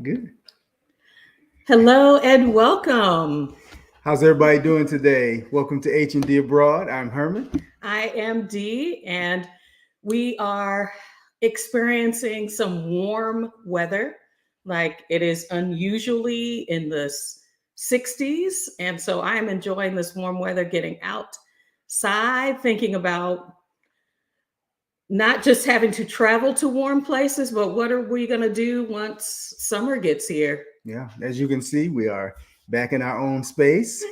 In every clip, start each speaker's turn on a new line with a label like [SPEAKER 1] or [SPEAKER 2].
[SPEAKER 1] good.
[SPEAKER 2] Hello and welcome.
[SPEAKER 1] How's everybody doing today? Welcome to H&D Abroad. I'm Herman.
[SPEAKER 2] I am Dee, and we are experiencing some warm weather. Like it is unusually in the 60s. And so I am enjoying this warm weather, getting outside, thinking about not just having to travel to warm places, but what are we going to do once summer gets here?
[SPEAKER 1] Yeah, as you can see, we are back in our own space.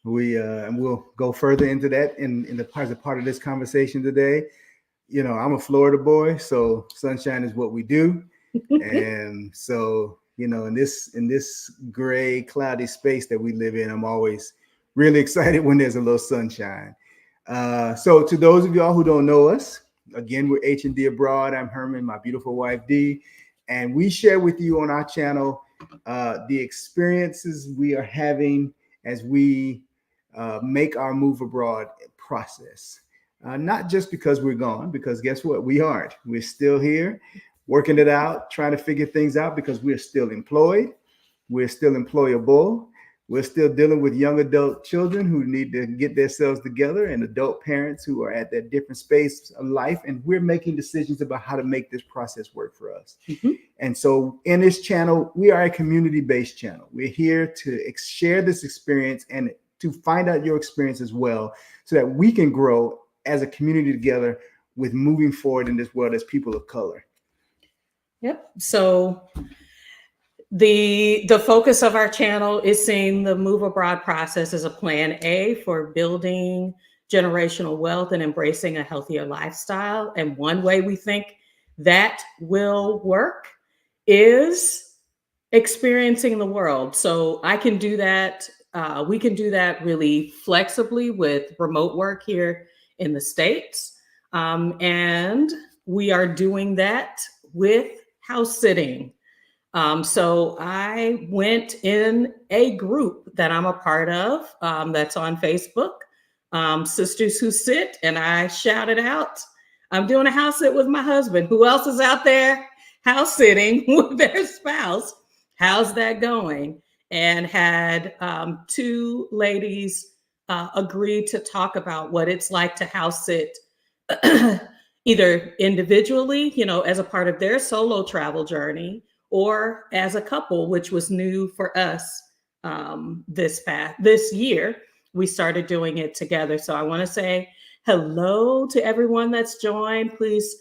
[SPEAKER 1] And we'll go further into that in the as a part of this conversation today. I'm a Florida boy, so sunshine is what we do. And so, in this gray, cloudy space that we live in, I'm always really excited when there's a little sunshine. So to those of y'all who don't know us, again, we're H&D Abroad. I'm Herman, my beautiful wife, Dee. And we share with you on our channel the experiences we are having as we make our move abroad process. Not just because we're gone, because guess what? We aren't. We're still here working it out, trying to figure things out because we're still employed. We're still employable. We're still dealing with young adult children who need to get themselves together and adult parents who are at that different space of life. And we're making decisions about how to make this process work for us. Mm-hmm. And so in this channel, we are a community-based channel. We're here to share this experience and to find out your experience as well so that we can grow as a community together with moving forward in this world as people of color.
[SPEAKER 2] Yep. So the focus of our channel is seeing the move abroad process as a plan A for building generational wealth and embracing a healthier lifestyle. And one way we think that will work is experiencing the world. So I can do that. We can do that really flexibly with remote work here in the States. And we are doing that with house sitting. So I went in a group that I'm a part of that's on Facebook, Sistas Who Sit, and I shouted out, I'm doing a house sit with my husband. Who else is out there house sitting with their spouse? How's that going? And had two ladies agree to talk about what it's like to house sit either individually, as a part of their solo travel journey, or as a couple, which was new for us this year. We started doing it together. So I want to say hello to everyone that's joined. Please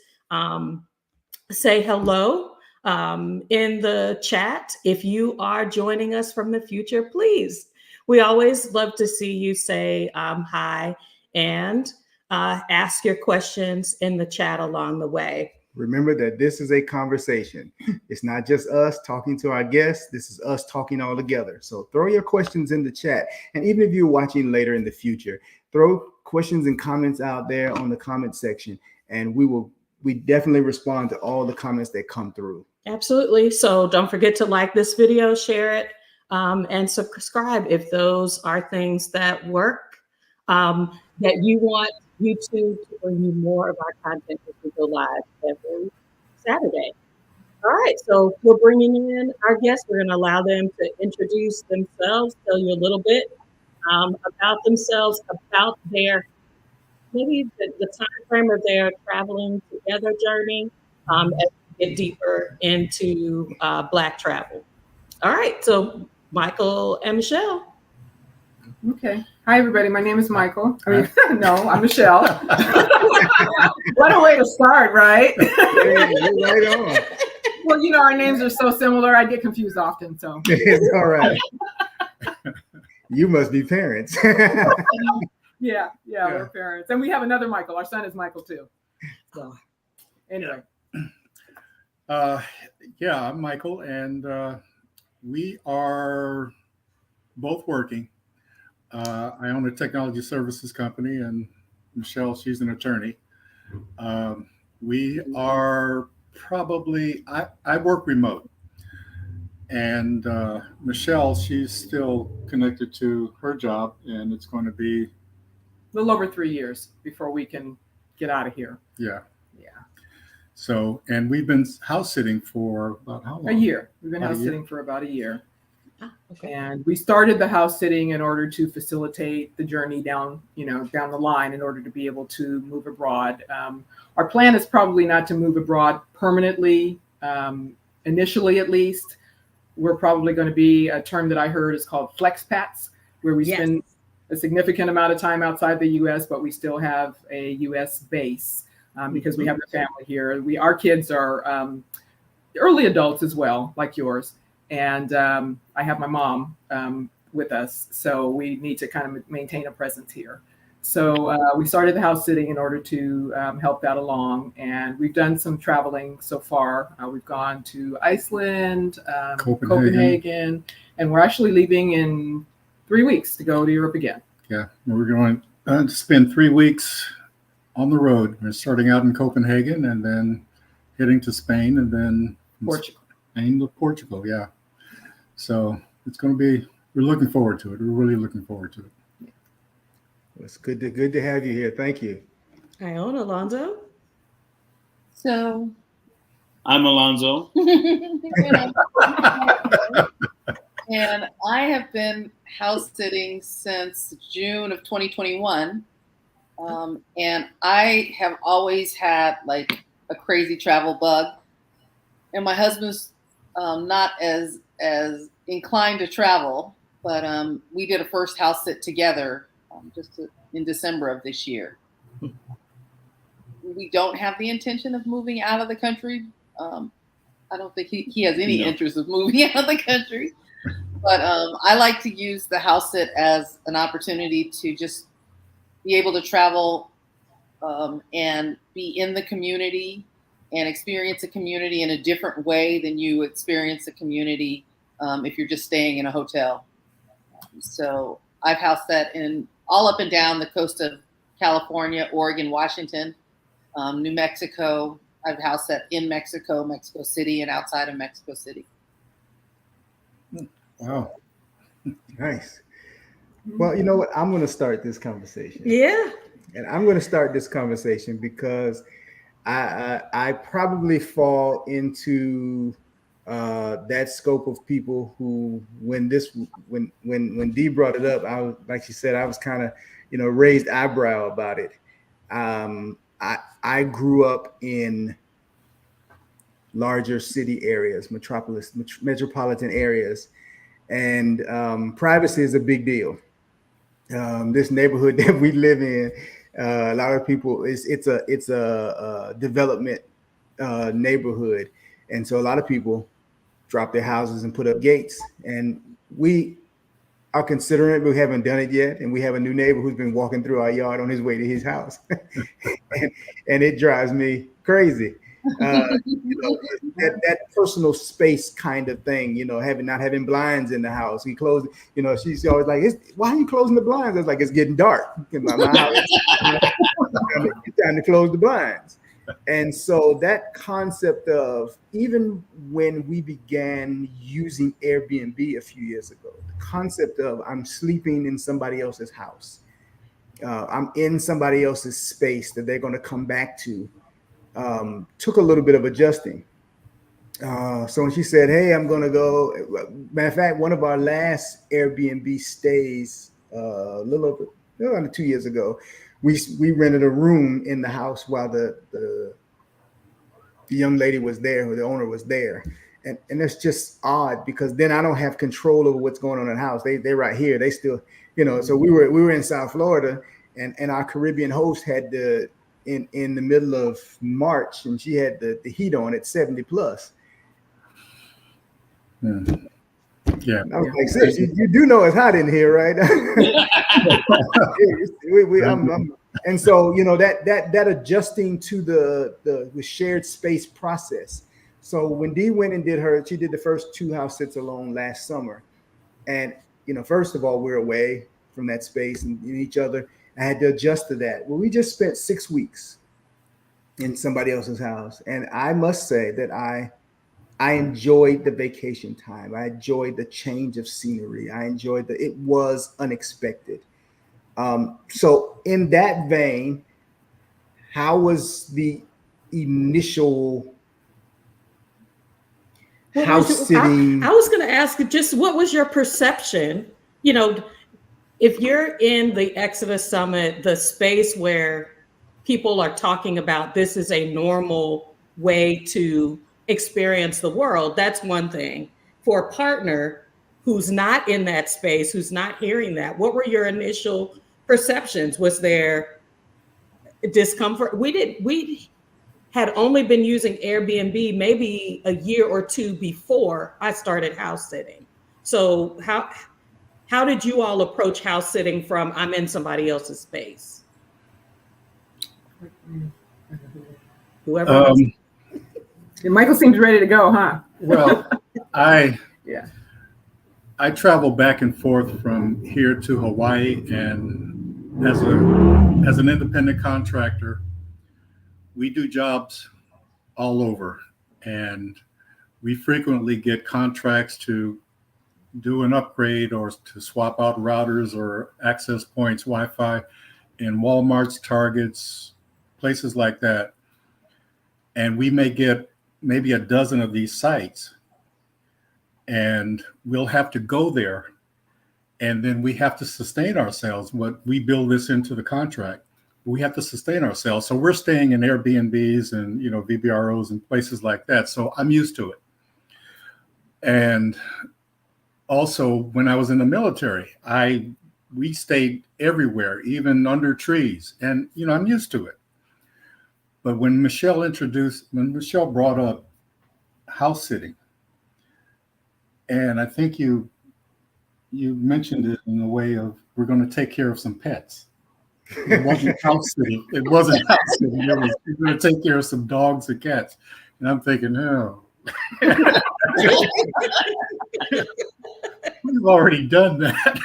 [SPEAKER 2] say hello in the chat. If you are joining us from the future, please. We always love to see you say hi and ask your questions in the chat along the way.
[SPEAKER 1] Remember that this is a conversation. It's not just us talking to our guests. This is us talking all together. So throw your questions in the chat. And even if you're watching later in the future, throw questions and comments out there on the comment section. And we definitely respond to all the comments that come through.
[SPEAKER 2] Absolutely. So don't forget to like this video, share it, and subscribe if those are things that work, that you want YouTube to bring you more of our content as we go live every Saturday. All right, so we're bringing in our guests. We're going to allow them to introduce themselves, tell you a little bit about themselves, about their maybe the time frame of their traveling together journey as we get deeper into Black travel. All right, so Michael and Michelle.
[SPEAKER 3] Okay. Hi, everybody. My name is Michael. No, I'm Michelle. What a way to start, right?
[SPEAKER 1] Right on.
[SPEAKER 3] Well, our names are so similar. I get confused often. So
[SPEAKER 1] it's all right. You must be parents.
[SPEAKER 3] Yeah, we're parents. And we have another Michael. Our son is Michael, too. So anyway.
[SPEAKER 4] I'm Michael, and we are both working. I own a technology services company, and Michelle, she's an attorney. We are probably, I work remote, and Michelle, she's still connected to her job, and it's going to be
[SPEAKER 3] a little over 3 years before we can get out of here.
[SPEAKER 4] Yeah. So, and we've been house sitting for about how long?
[SPEAKER 3] A year. We've been
[SPEAKER 4] About a
[SPEAKER 3] house
[SPEAKER 4] year?
[SPEAKER 3] sitting for about a year.
[SPEAKER 2] Ah, okay.
[SPEAKER 3] And we started the house sitting in order to facilitate the journey down the line in order to be able to move abroad. Our plan is probably not to move abroad permanently, initially at least. We're probably going to be, a term that I heard is called flexpats, where we
[SPEAKER 2] Yes.
[SPEAKER 3] spend a significant amount of time outside the U.S., but we still have a U.S. base because we have a family here. Our kids are early adults as well, like yours. And I have my mom with us, so we need to kind of maintain a presence here. So we started the house sitting in order to help that along, and we've done some traveling so far. We've gone to Iceland, Copenhagen, and we're actually leaving in 3 weeks to go to Europe again.
[SPEAKER 4] Yeah, we're going to spend 3 weeks on the road. We're starting out in Copenhagen and then heading to Spain and then
[SPEAKER 3] Portugal.
[SPEAKER 4] Spain to Portugal, yeah. So it's going to be, we're looking forward to it. We're really looking forward to it.
[SPEAKER 1] It's good to have you here. Thank you.
[SPEAKER 2] Ione, Alonzo.
[SPEAKER 5] So
[SPEAKER 6] I'm Alonzo.
[SPEAKER 5] and I have been house sitting since June of 2021. And I have always had like a crazy travel bug. And my husband's not as inclined to travel, but we did a first house sit together in December of this year. We don't have the intention of moving out of the country. I don't think he has any interest of moving out of the country. But I like to use the house sit as an opportunity to just be able to travel and be in the community and experience a community in a different way than you experience a community if you're just staying in a hotel. So I've house sat in all up and down the coast of California, Oregon, Washington, New Mexico. I've house sat in Mexico, Mexico City, and outside of Mexico City.
[SPEAKER 4] Wow.
[SPEAKER 1] Nice. Well, you know what? I'm going to start this conversation.
[SPEAKER 2] Yeah.
[SPEAKER 1] And I'm going to start this conversation because I probably fall into that scope of people who, when Dee brought it up, I was, like she said, I was kind of, raised eyebrow about it. I grew up in larger city areas, metropolitan areas, and privacy is a big deal. This neighborhood that we live in, a lot of people, it's a development neighborhood, and so a lot of people drop their houses and put up gates, and we are considering it, but we haven't done it yet. And we have a new neighbor who's been walking through our yard on his way to his house, and it drives me crazy. That personal space kind of thing, not having blinds in the house. He closed, she's always like, why are you closing the blinds? I was like, it's getting dark in my house. It's time to close the blinds. And so that concept of, even when we began using Airbnb a few years ago, the concept of I'm sleeping in somebody else's house, I'm in somebody else's space that they're going to come back to, took a little bit of adjusting. So when she said, hey, I'm going to go, matter of fact, one of our last Airbnb stays, a little under 2 years ago, we rented a room in the house while the young lady was there, or the owner was there. And it's just odd, because then I don't have control over what's going on in the house. They're right here. They still, so we were in South Florida, and our Caribbean host had in the middle of March, and she had the heat on at 70 plus.
[SPEAKER 4] Yeah.
[SPEAKER 1] I was like, sis, you do know it's hot in here, right? And so, that adjusting to the shared space process. So when Dee went and she did the first 2 house sits alone last summer. And, first of all, we're away from that space and each other. I had to adjust to that. Well, we just spent 6 weeks in somebody else's house. And I must say that I enjoyed the vacation time. I enjoyed the change of scenery. I enjoyed it was unexpected. So in that vein, how was the initial
[SPEAKER 2] What
[SPEAKER 1] house
[SPEAKER 2] was
[SPEAKER 1] sitting?
[SPEAKER 2] I was going to ask you just what was your perception? You know, if you're in the Exodus Summit, the space where people are talking about this is a normal way to experience the world, that's one thing. For a partner who's not in that space, who's not hearing that, what were your initial perceptions? Was there discomfort? We had only been using Airbnb maybe a year or two before I started house sitting. So how did you all approach house sitting from I'm in somebody else's space? Whoever wants.
[SPEAKER 3] And Michael seems ready to go, huh?
[SPEAKER 4] Well, I
[SPEAKER 3] Yeah.
[SPEAKER 4] I travel back and forth from here to Hawaii, and as an independent contractor, we do jobs all over, and we frequently get contracts to do an upgrade or to swap out routers or access points, Wi-Fi in Walmart's, Targets, places like that. And we may get maybe a dozen of these sites, and we'll have to go there, and then we have to sustain ourselves. What we build this into the contract, we have to sustain ourselves. So we're staying in Airbnbs and VBROs and places like that. So I'm used to it. And also, when I was in the military, we stayed everywhere, even under trees, and I'm used to it. But when Michelle brought up house sitting, and I think you mentioned it in the way of we're going to take care of some pets. It wasn't house sitting. It wasn't house sitting. It was we're going to take care of some dogs and cats. And I'm thinking, oh, we've already done that.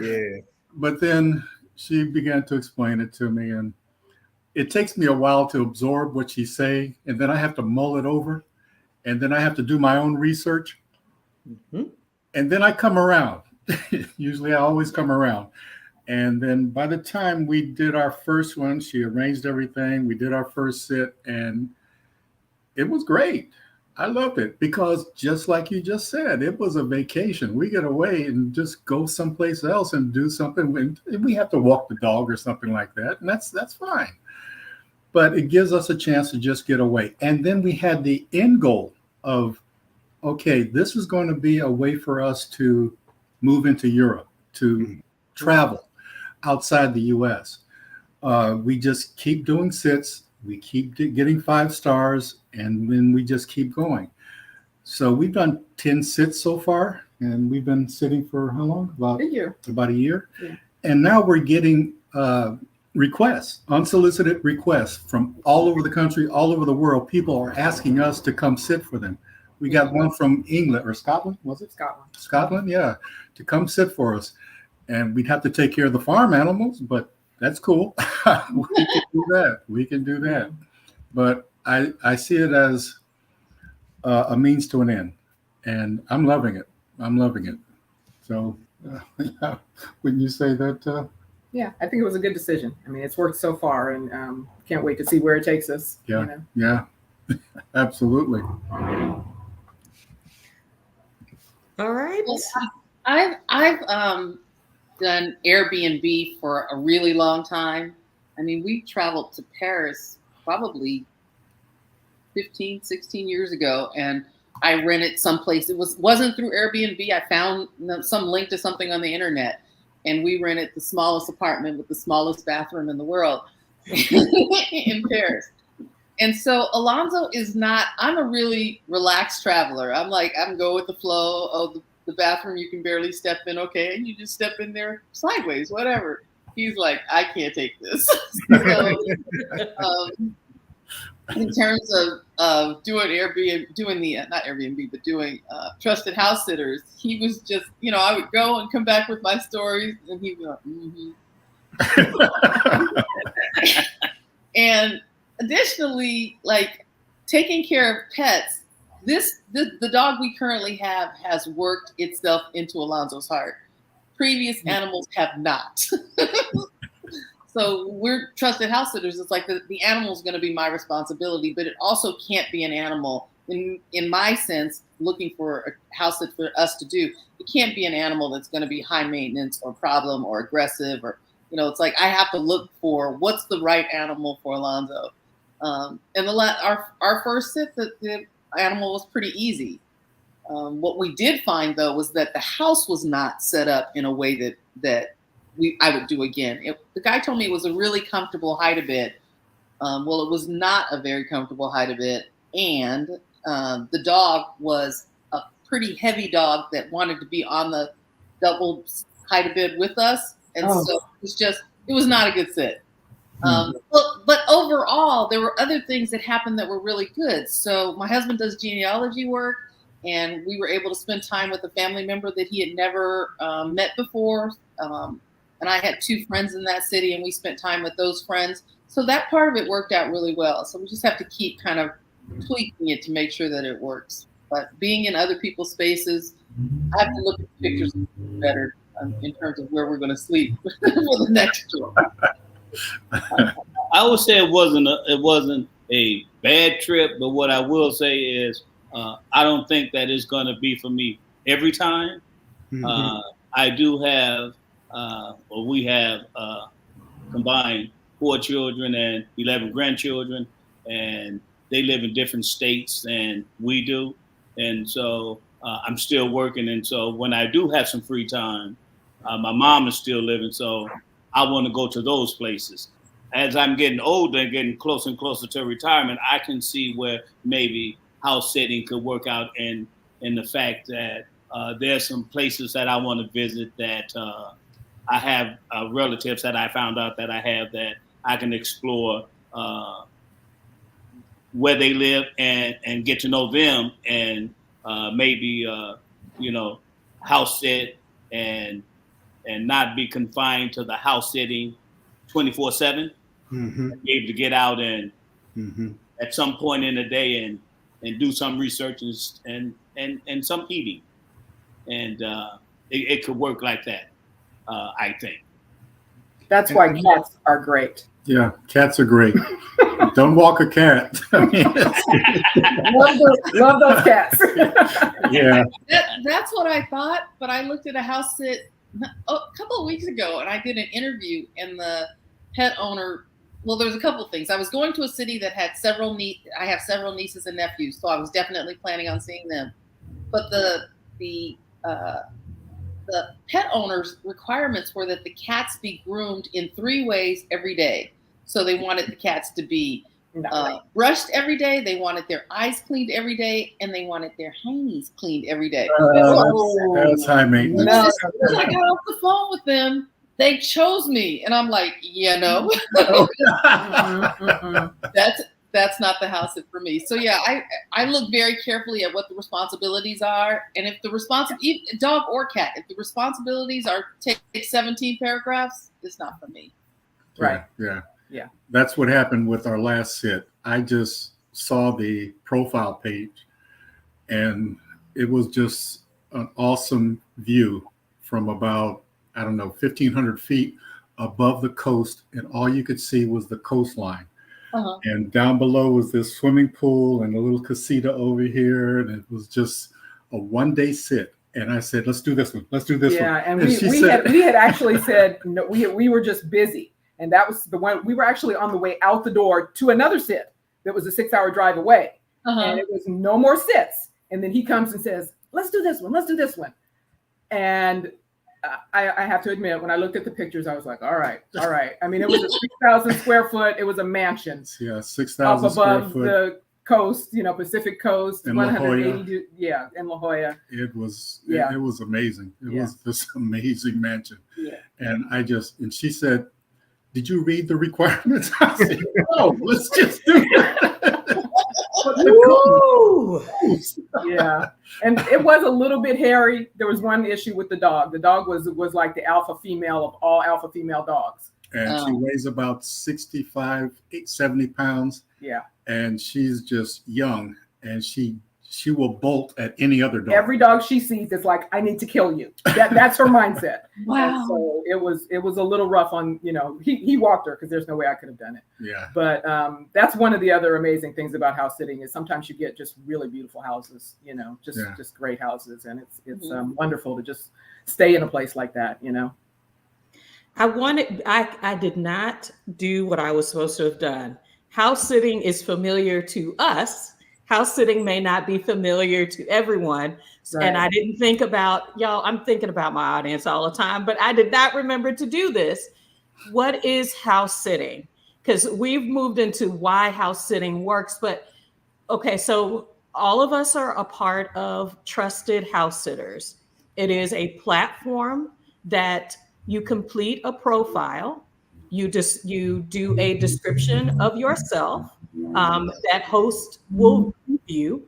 [SPEAKER 1] Yeah.
[SPEAKER 4] But then she began to explain it to me, and it takes me a while to absorb what she's saying, and then I have to mull it over, and then I have to do my own research.
[SPEAKER 2] Mm-hmm.
[SPEAKER 4] And then I come around. Usually I always come around. And then by the time we did our first one, she arranged everything. We did our first sit, and it was great. I loved it because just like you just said, it was a vacation. We get away and just go someplace else and do something. We have to walk the dog or something like that, and that's fine. But it gives us a chance to just get away. And then we had the end goal of, okay, this is going to be a way for us to move into Europe, to travel outside the US. We just keep doing sits. We keep getting 5 stars, and then we just keep going. So we've done 10 sits so far, and we've been sitting for how long? About a year.
[SPEAKER 3] Yeah.
[SPEAKER 4] And now we're getting requests, unsolicited requests from all over the country, all over the world. People are asking us to come sit for them. We got one from England or Scotland, was it? Scotland, yeah, to come sit for us. And we'd have to take care of the farm animals, but that's cool. We can do that. But I see it as a means to an end, and I'm loving it. So wouldn't you say that?
[SPEAKER 3] Yeah, I think it was a good decision. I mean, it's worked so far, and can't wait to see where it takes us.
[SPEAKER 4] Yeah, yeah, absolutely.
[SPEAKER 2] All right.
[SPEAKER 5] I've done Airbnb for a really long time. I mean, we traveled to Paris probably 15, 16 years ago, and I rented someplace. It wasn't through Airbnb. I found some link to something on the internet, and we rented the smallest apartment with the smallest bathroom in the world in Paris. And so Alonzo is not, I'm a really relaxed traveler. I'm go with the flow. Oh, the bathroom, you can barely step in. Okay. And you just step in there sideways, whatever. He's like, I can't take this. So, in terms of doing not Airbnb, but doing trusted house sitters, he was just, I would go and come back with my stories, and he'd be like, mm-hmm. And additionally, like taking care of pets, the dog we currently have has worked itself into Alonzo's heart. Previous animals have not. So we're trusted house sitters. It's like the animal is going to be my responsibility, but it also can't be an animal. In my sense, looking for a house sit for us to do, it can't be an animal that's going to be high maintenance or problem or aggressive or, it's like I have to look for what's the right animal for Alonzo. And our first sit, the animal was pretty easy. What we did find though was that the house was not set up in a way that I would do again. The guy told me it was a really comfortable hide-a-bit. Well, it was not a very comfortable hide-a-bit, and the dog was a pretty heavy dog that wanted to be on the double hide-a-bit with us, and so it was not a good sit. But overall, there were other things that happened that were really good. So my husband does genealogy work, and we were able to spend time with a family member that he had never met before. And I had 2 friends in that city, and we spent time with those friends. So that part of it worked out really well. So we just have to keep kind of tweaking it to make sure that it works. But being in other people's spaces, I have to look at the pictures better in terms of where we're going to sleep for the next tour.
[SPEAKER 6] I would say it wasn't a bad trip, but what I will say is I don't think that it's going to be for me every time. I do have, we have combined 4 children and 11 grandchildren, and they live in different states than we do. And so I'm still working. And so when I do have some free time, my mom is still living. So I want to go to those places. As I'm getting older and getting closer and closer to retirement, I can see where maybe house sitting could work out in the fact that there's some places that I want to visit that I have relatives that I found out that I have that I can explore where they live and get to know them and maybe, house sit and not be confined to the house sitting 24/7. Be able to get out and at some point in the day and do some research and some eating. And it could work like that, I think.
[SPEAKER 3] That's why cats are great.
[SPEAKER 4] Yeah, cats are great. Don't walk a cat. I mean,
[SPEAKER 3] love those cats.
[SPEAKER 4] Yeah.
[SPEAKER 5] That's what I thought, but I looked at a house sit a couple of weeks ago, and I did an interview, and the pet owner. Well, there was a couple of things. I was going to a city that had I have several nieces and nephews, so I was definitely planning on seeing them. But the pet owner's requirements were that the cats be groomed in 3 ways every day. So they wanted the cats to be brushed every day, they wanted their eyes cleaned every day, and they wanted their heinies cleaned every day.
[SPEAKER 4] That's high maintenance.
[SPEAKER 5] When I got off the phone with them, they chose me, and I'm like, that's not the house sit for me. So yeah, I look very carefully at what the responsibilities are, and if the dog or cat, if the responsibilities are take 17 paragraphs, it's not for me.
[SPEAKER 3] Right.
[SPEAKER 4] Yeah. That's what happened with our last sit. I just saw the profile page, and it was just an awesome view from about 1,500 feet above the coast, and all you could see was the coastline. And down below was this swimming pool and a little casita over here, and it was just a 1-day sit. And I said, "Let's do this one. Let's do this one."
[SPEAKER 3] Yeah, and we had actually said no, we were just busy, and that was the one. We were actually on the way out the door to another sit that was a 6-hour drive away, and it was no more sits. And then he comes and says, "Let's do this one. Let's do this one." And I have to admit, when I looked at the pictures, I was like, all right. I mean, it was a 6,000 square foot. It was a mansion.
[SPEAKER 4] Yeah, 6,000 square
[SPEAKER 3] above
[SPEAKER 4] foot.
[SPEAKER 3] The coast, Pacific coast,
[SPEAKER 4] In La
[SPEAKER 3] 180. Yeah, in La Jolla.
[SPEAKER 4] It was it was amazing. It was this amazing mansion.
[SPEAKER 3] Yeah.
[SPEAKER 4] And she said, "Did you read the requirements?" I said, "No, let's just do it."
[SPEAKER 3] Yeah, and it was a little bit hairy. There was one issue with the dog. The dog was like the alpha female of all alpha female dogs.
[SPEAKER 4] And she weighs about 65, 70 pounds.
[SPEAKER 3] Yeah.
[SPEAKER 4] And she's just young, and she she will bolt at any other dog.
[SPEAKER 3] Every dog she sees is like, I need to kill you. That's her mindset.
[SPEAKER 5] Wow.
[SPEAKER 3] And so it was a little rough on, he walked her because there's no way I could have done it.
[SPEAKER 4] Yeah.
[SPEAKER 3] But that's one of the other amazing things about house sitting is sometimes you get just really beautiful houses, just great houses. And it's wonderful to just stay in a place like that,
[SPEAKER 2] I did not do what I was supposed to have done. House sitting is familiar to us. House sitting may not be familiar to everyone.
[SPEAKER 3] Right.
[SPEAKER 2] And I didn't think about, y'all, I'm thinking about my audience all the time, but I did not remember to do this. What is house sitting? Because we've moved into why house sitting works. But okay, so all of us are a part of Trusted Housesitters. It is a platform that you complete a profile. You do a description of yourself that host will review.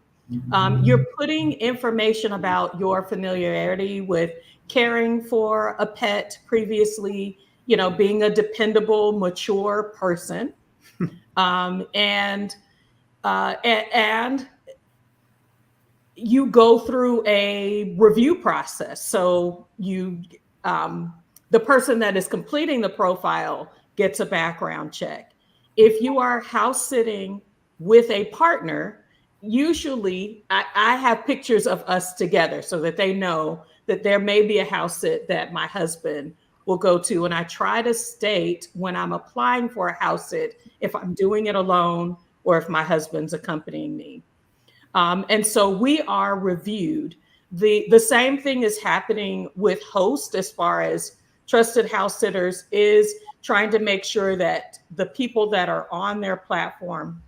[SPEAKER 2] You're putting information about your familiarity with caring for a pet previously, being a dependable, mature person, and you go through a review process. So the person that is completing the profile gets a background check. If you are house sitting with a partner, usually I have pictures of us together so that they know that there may be a house sit that my husband will go to. And I try to state when I'm applying for a house sit, if I'm doing it alone or if my husband's accompanying me. And so we are reviewed. The same thing is happening with host as far as Trusted House Sitters is trying to make sure that the people that are on their platform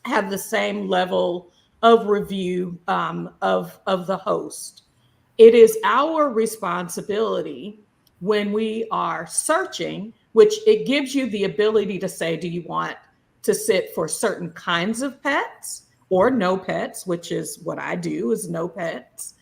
[SPEAKER 2] have the same level of review of the host. It is our responsibility when we are searching, which it gives you the ability to say, do you want to sit for certain kinds of pets or no pets, which is what I do, is no pets.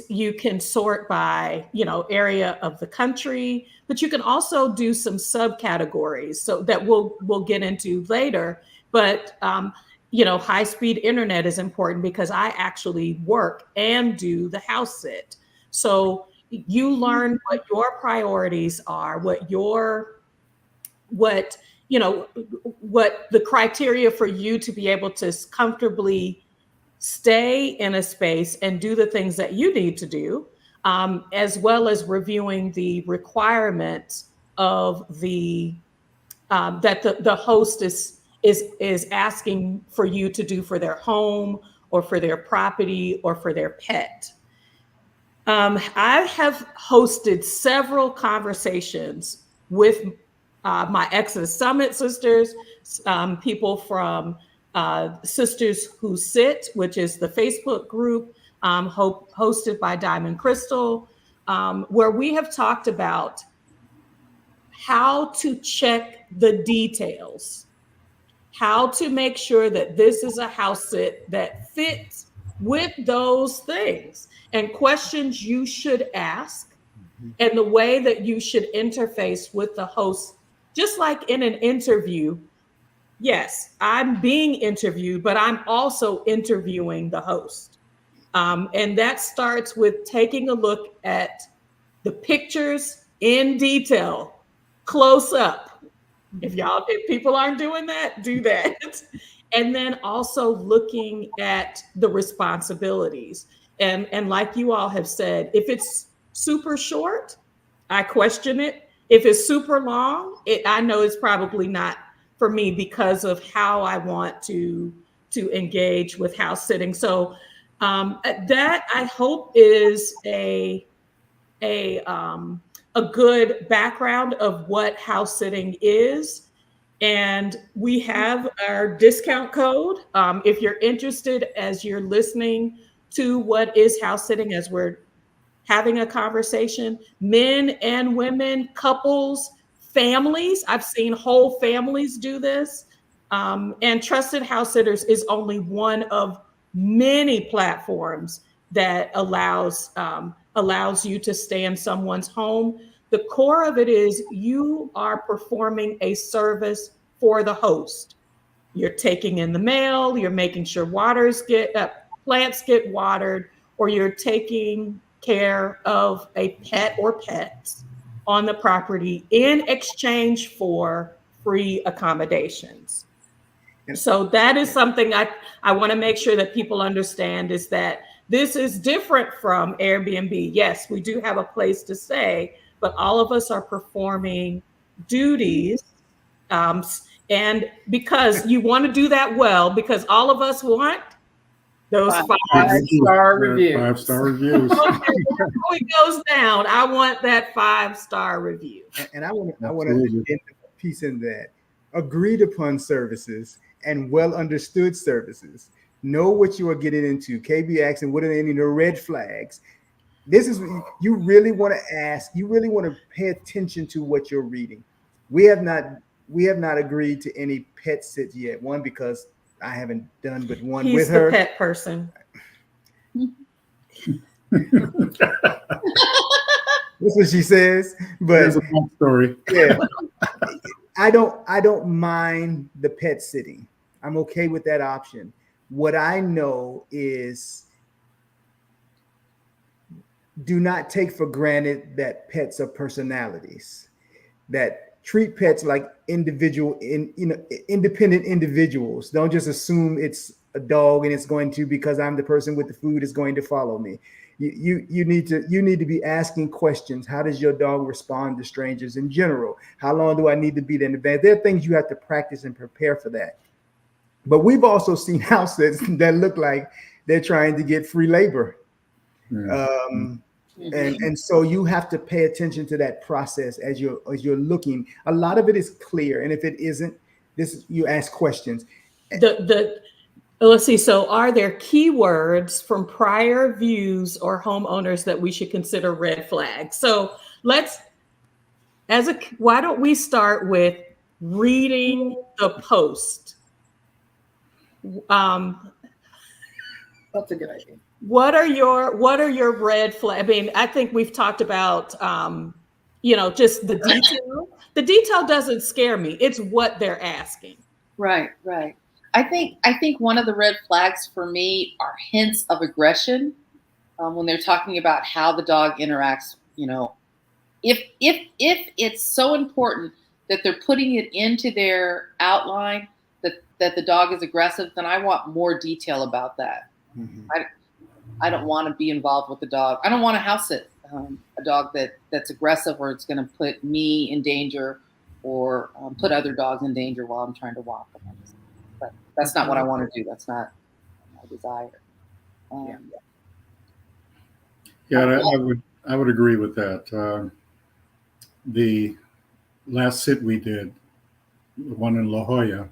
[SPEAKER 2] You can sort by, area of the country, but you can also do some subcategories so that we'll get into later. But, high-speed internet is important because I actually work and do the house sit. So you learn what your priorities are, what the criteria for you to be able to comfortably stay in a space and do the things that you need to do, as well as reviewing the requirements of that the host is asking for you to do for their home or for their property or for their pet. I have hosted several conversations with my Exodus Summit sisters, people from Sistas Who Sit, which is the Facebook group hosted by Diamond Crystal, where we have talked about how to check the details, how to make sure that this is a house sit that fits with those things and questions you should ask and the way that you should interface with the host, just like in an interview. Yes, I'm being interviewed, but I'm also interviewing the host. And that starts with taking a look at the pictures in detail, close up. If people aren't doing that, do that. And then also looking at the responsibilities. And like you all have said, if it's super short, I question it. If it's super long, I know it's probably not for me because of how I want to engage with house sitting. So that I hope is a good background of what house sitting is. And we have our discount code. If you're interested, as you're listening to what is house sitting, as we're having a conversation, men and women, couples, families. I've seen whole families do this. And Trusted House Sitters is only one of many platforms that allows you to stay in someone's home. The core of it is you are performing a service for the host. you're taking in the mail, you're making sure plants get watered, or you're taking care of a pet or pets on the property in exchange for free accommodations. So that is something I want to make sure that people understand, is that this is different from Airbnb. Yes, we do have a place to stay, but all of us are performing duties. And because you want to do that well, because all of us want those
[SPEAKER 3] 5-star reviews.
[SPEAKER 4] 5-star reviews.
[SPEAKER 2] Before it goes down, I want that 5-star review.
[SPEAKER 1] And I want to get a piece in that. Agreed upon services and well understood services. Know what you are getting into. KB asking, what are any of the red flags? This is, you really want to ask, you really want to pay attention to what you're reading. We have not agreed to any pet sits yet. One, because I haven't done but one
[SPEAKER 2] He's
[SPEAKER 1] with
[SPEAKER 2] the
[SPEAKER 1] her.
[SPEAKER 2] pet person.
[SPEAKER 1] That's what she says. But
[SPEAKER 4] There's a long story.
[SPEAKER 1] Yeah, I don't mind the pet sitting. I'm okay with that option. What I know is, do not take for granted that pets are personalities, that treat pets like independent individuals. Don't just assume it's a dog and it's going to, because I'm the person with the food, is going to follow me. You need to be asking questions. How does your dog respond to strangers in general? How long do I need to be there in advance? There are things you have to practice and prepare for that. But we've also seen house sits that look like they're trying to get free labor.
[SPEAKER 4] Yeah.
[SPEAKER 1] And so you have to pay attention to that process as you're looking. A lot of it is clear, and if it isn't, you ask questions.
[SPEAKER 2] Let's see. So, are there keywords from prior views or homeowners that we should consider red flags? So, why don't we start with reading the post?
[SPEAKER 3] That's a good idea.
[SPEAKER 2] What are your red flags? I mean, I think we've talked about, just the detail. The detail doesn't scare me. It's what they're asking.
[SPEAKER 5] Right. I think one of the red flags for me are hints of aggression when they're talking about how the dog interacts. If it's so important that they're putting it into their outline that the dog is aggressive, then I want more detail about that. Mm-hmm. I don't want to be involved with the dog. I don't want to house sit a dog that's aggressive, or it's going to put me in danger, or put other dogs in danger while I'm trying to walk them. But that's not what I want to do. That's not my desire.
[SPEAKER 4] I would agree with that. The last sit we did, the one in La Jolla,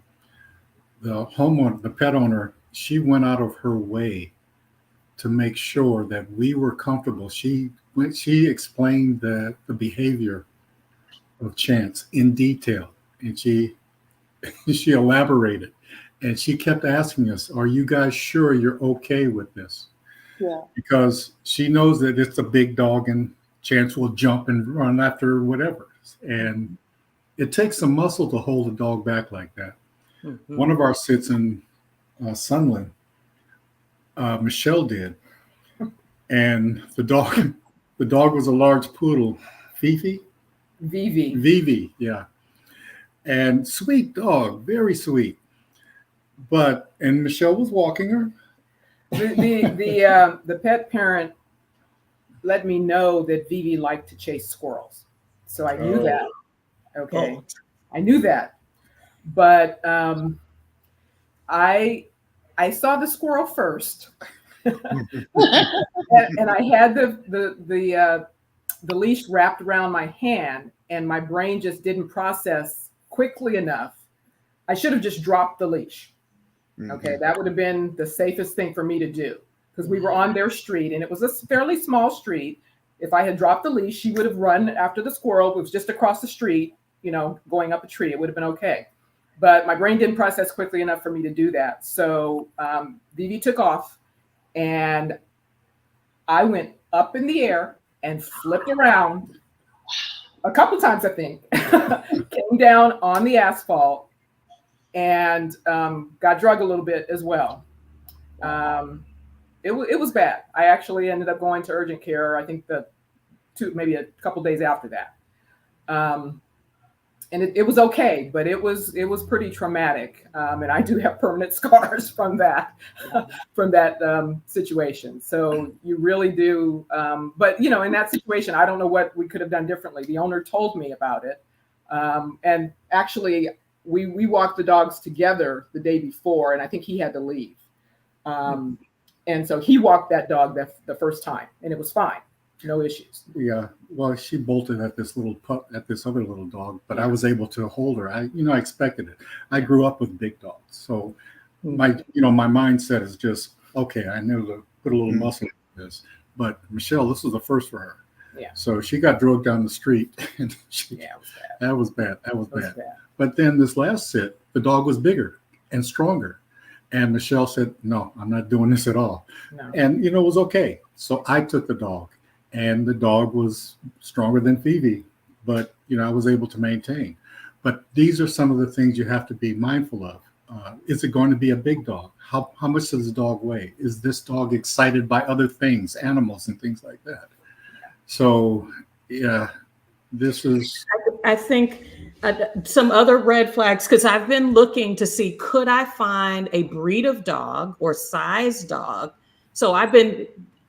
[SPEAKER 4] the pet owner, she went out of her way to make sure that we were comfortable. She explained the behavior of Chance in detail, and she elaborated, and she kept asking us, "Are you guys sure you're okay with this?"
[SPEAKER 5] Yeah. Because
[SPEAKER 4] she knows that it's a big dog and Chance will jump and run after whatever, and it takes some muscle to hold a dog back like that. Mm-hmm. One of our sits in Sunland, Michelle did, and the dog was a large poodle, Vivi, yeah, and sweet dog, very sweet. And Michelle was walking her.
[SPEAKER 3] The pet parent let me know that Vivi liked to chase squirrels, so I knew that. Okay, I knew that, but I saw the squirrel first, and I had the leash wrapped around my hand, and my brain just didn't process quickly enough. I should have just dropped the leash. Okay, that would have been the safest thing for me to do, because we were on their street, and it was a fairly small street. If I had dropped the leash, she would have run after the squirrel. It was just across the street, going up a tree. It would have been okay. But my brain didn't process quickly enough for me to do that. So Vivi took off, and I went up in the air and flipped around a couple times, I think, came down on the asphalt, and got drug a little bit as well. It was bad. I actually ended up going to urgent care. I think maybe a couple days after that. And it was okay, but it was pretty traumatic. And I do have permanent scars from that situation. So you really do. But in that situation, I don't know what we could have done differently. The owner told me about it. And actually we walked the dogs together the day before, and I think he had to leave. And so he walked that dog the first time, and it was fine. No issues.
[SPEAKER 4] Yeah. Well, she bolted at this other little dog, but I was able to hold her. I expected it. I grew up with big dogs. So my mindset is just, okay, I know to put a little muscle in this. But Michelle, this was the first for her.
[SPEAKER 3] Yeah.
[SPEAKER 4] So she got drugged down the street, and that was bad. But then this last sit, the dog was bigger and stronger. And Michelle said, no, I'm not doing this at all.
[SPEAKER 3] No.
[SPEAKER 4] And, it was okay. So I took the dog, and the dog was stronger than Phoebe, but, I was able to maintain. But these are some of the things you have to be mindful of. Is it going to be a big dog? How much does the dog weigh? Is this dog excited by other things, animals and things like that? So, yeah, this is...
[SPEAKER 2] I think some other red flags, because I've been looking to see, could I find a breed of dog or size dog? So I've been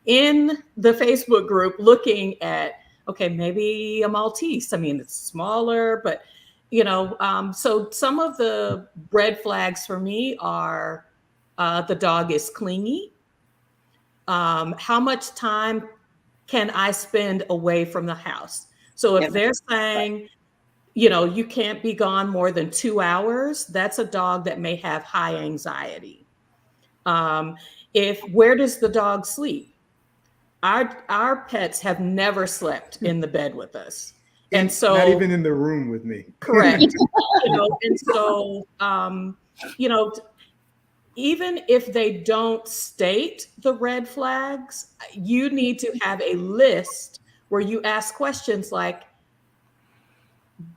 [SPEAKER 2] in the Facebook group looking at, okay, maybe a Maltese. I mean, it's smaller, but, so some of the red flags for me are the dog is clingy. How much time can I spend away from the house? So if they're saying, you can't be gone more than 2 hours, that's a dog that may have high anxiety. Where does the dog sleep? Our pets have never slept in the bed with us. And so
[SPEAKER 1] not even in the room with me.
[SPEAKER 2] Correct. And so, even if they don't state the red flags, you need to have a list where you ask questions like,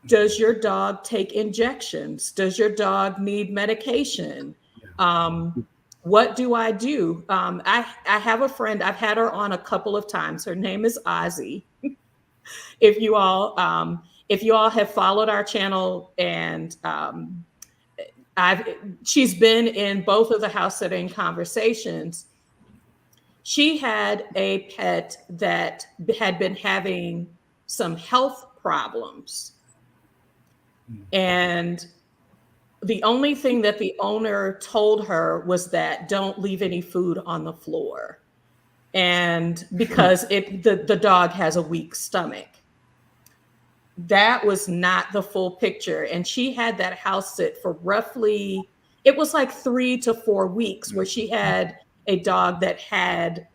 [SPEAKER 2] does your dog take injections? Does your dog need medication? What do I do? I have a friend, I've had her on a couple of times. Her name is Ozzy. If you all have followed our channel, and she's been in both of the house sitting conversations. She had a pet that had been having some health problems. And the only thing that the owner told her was that don't leave any food on the floor. And because the dog has a weak stomach. That was not the full picture. And she had that house sit for roughly, it was like 3 to 4 weeks, where she had a dog that had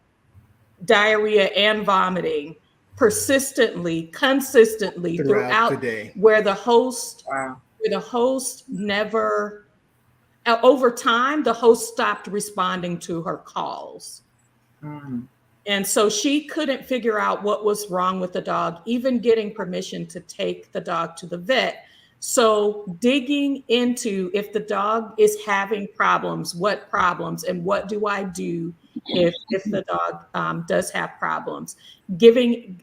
[SPEAKER 2] diarrhea and vomiting consistently throughout the day, where the host never, over time, the host stopped responding to her calls. And so she couldn't figure out what was wrong with the dog, even getting permission to take the dog to the vet. So digging into, if the dog is having problems, what problems, and what do I do if the dog does have problems?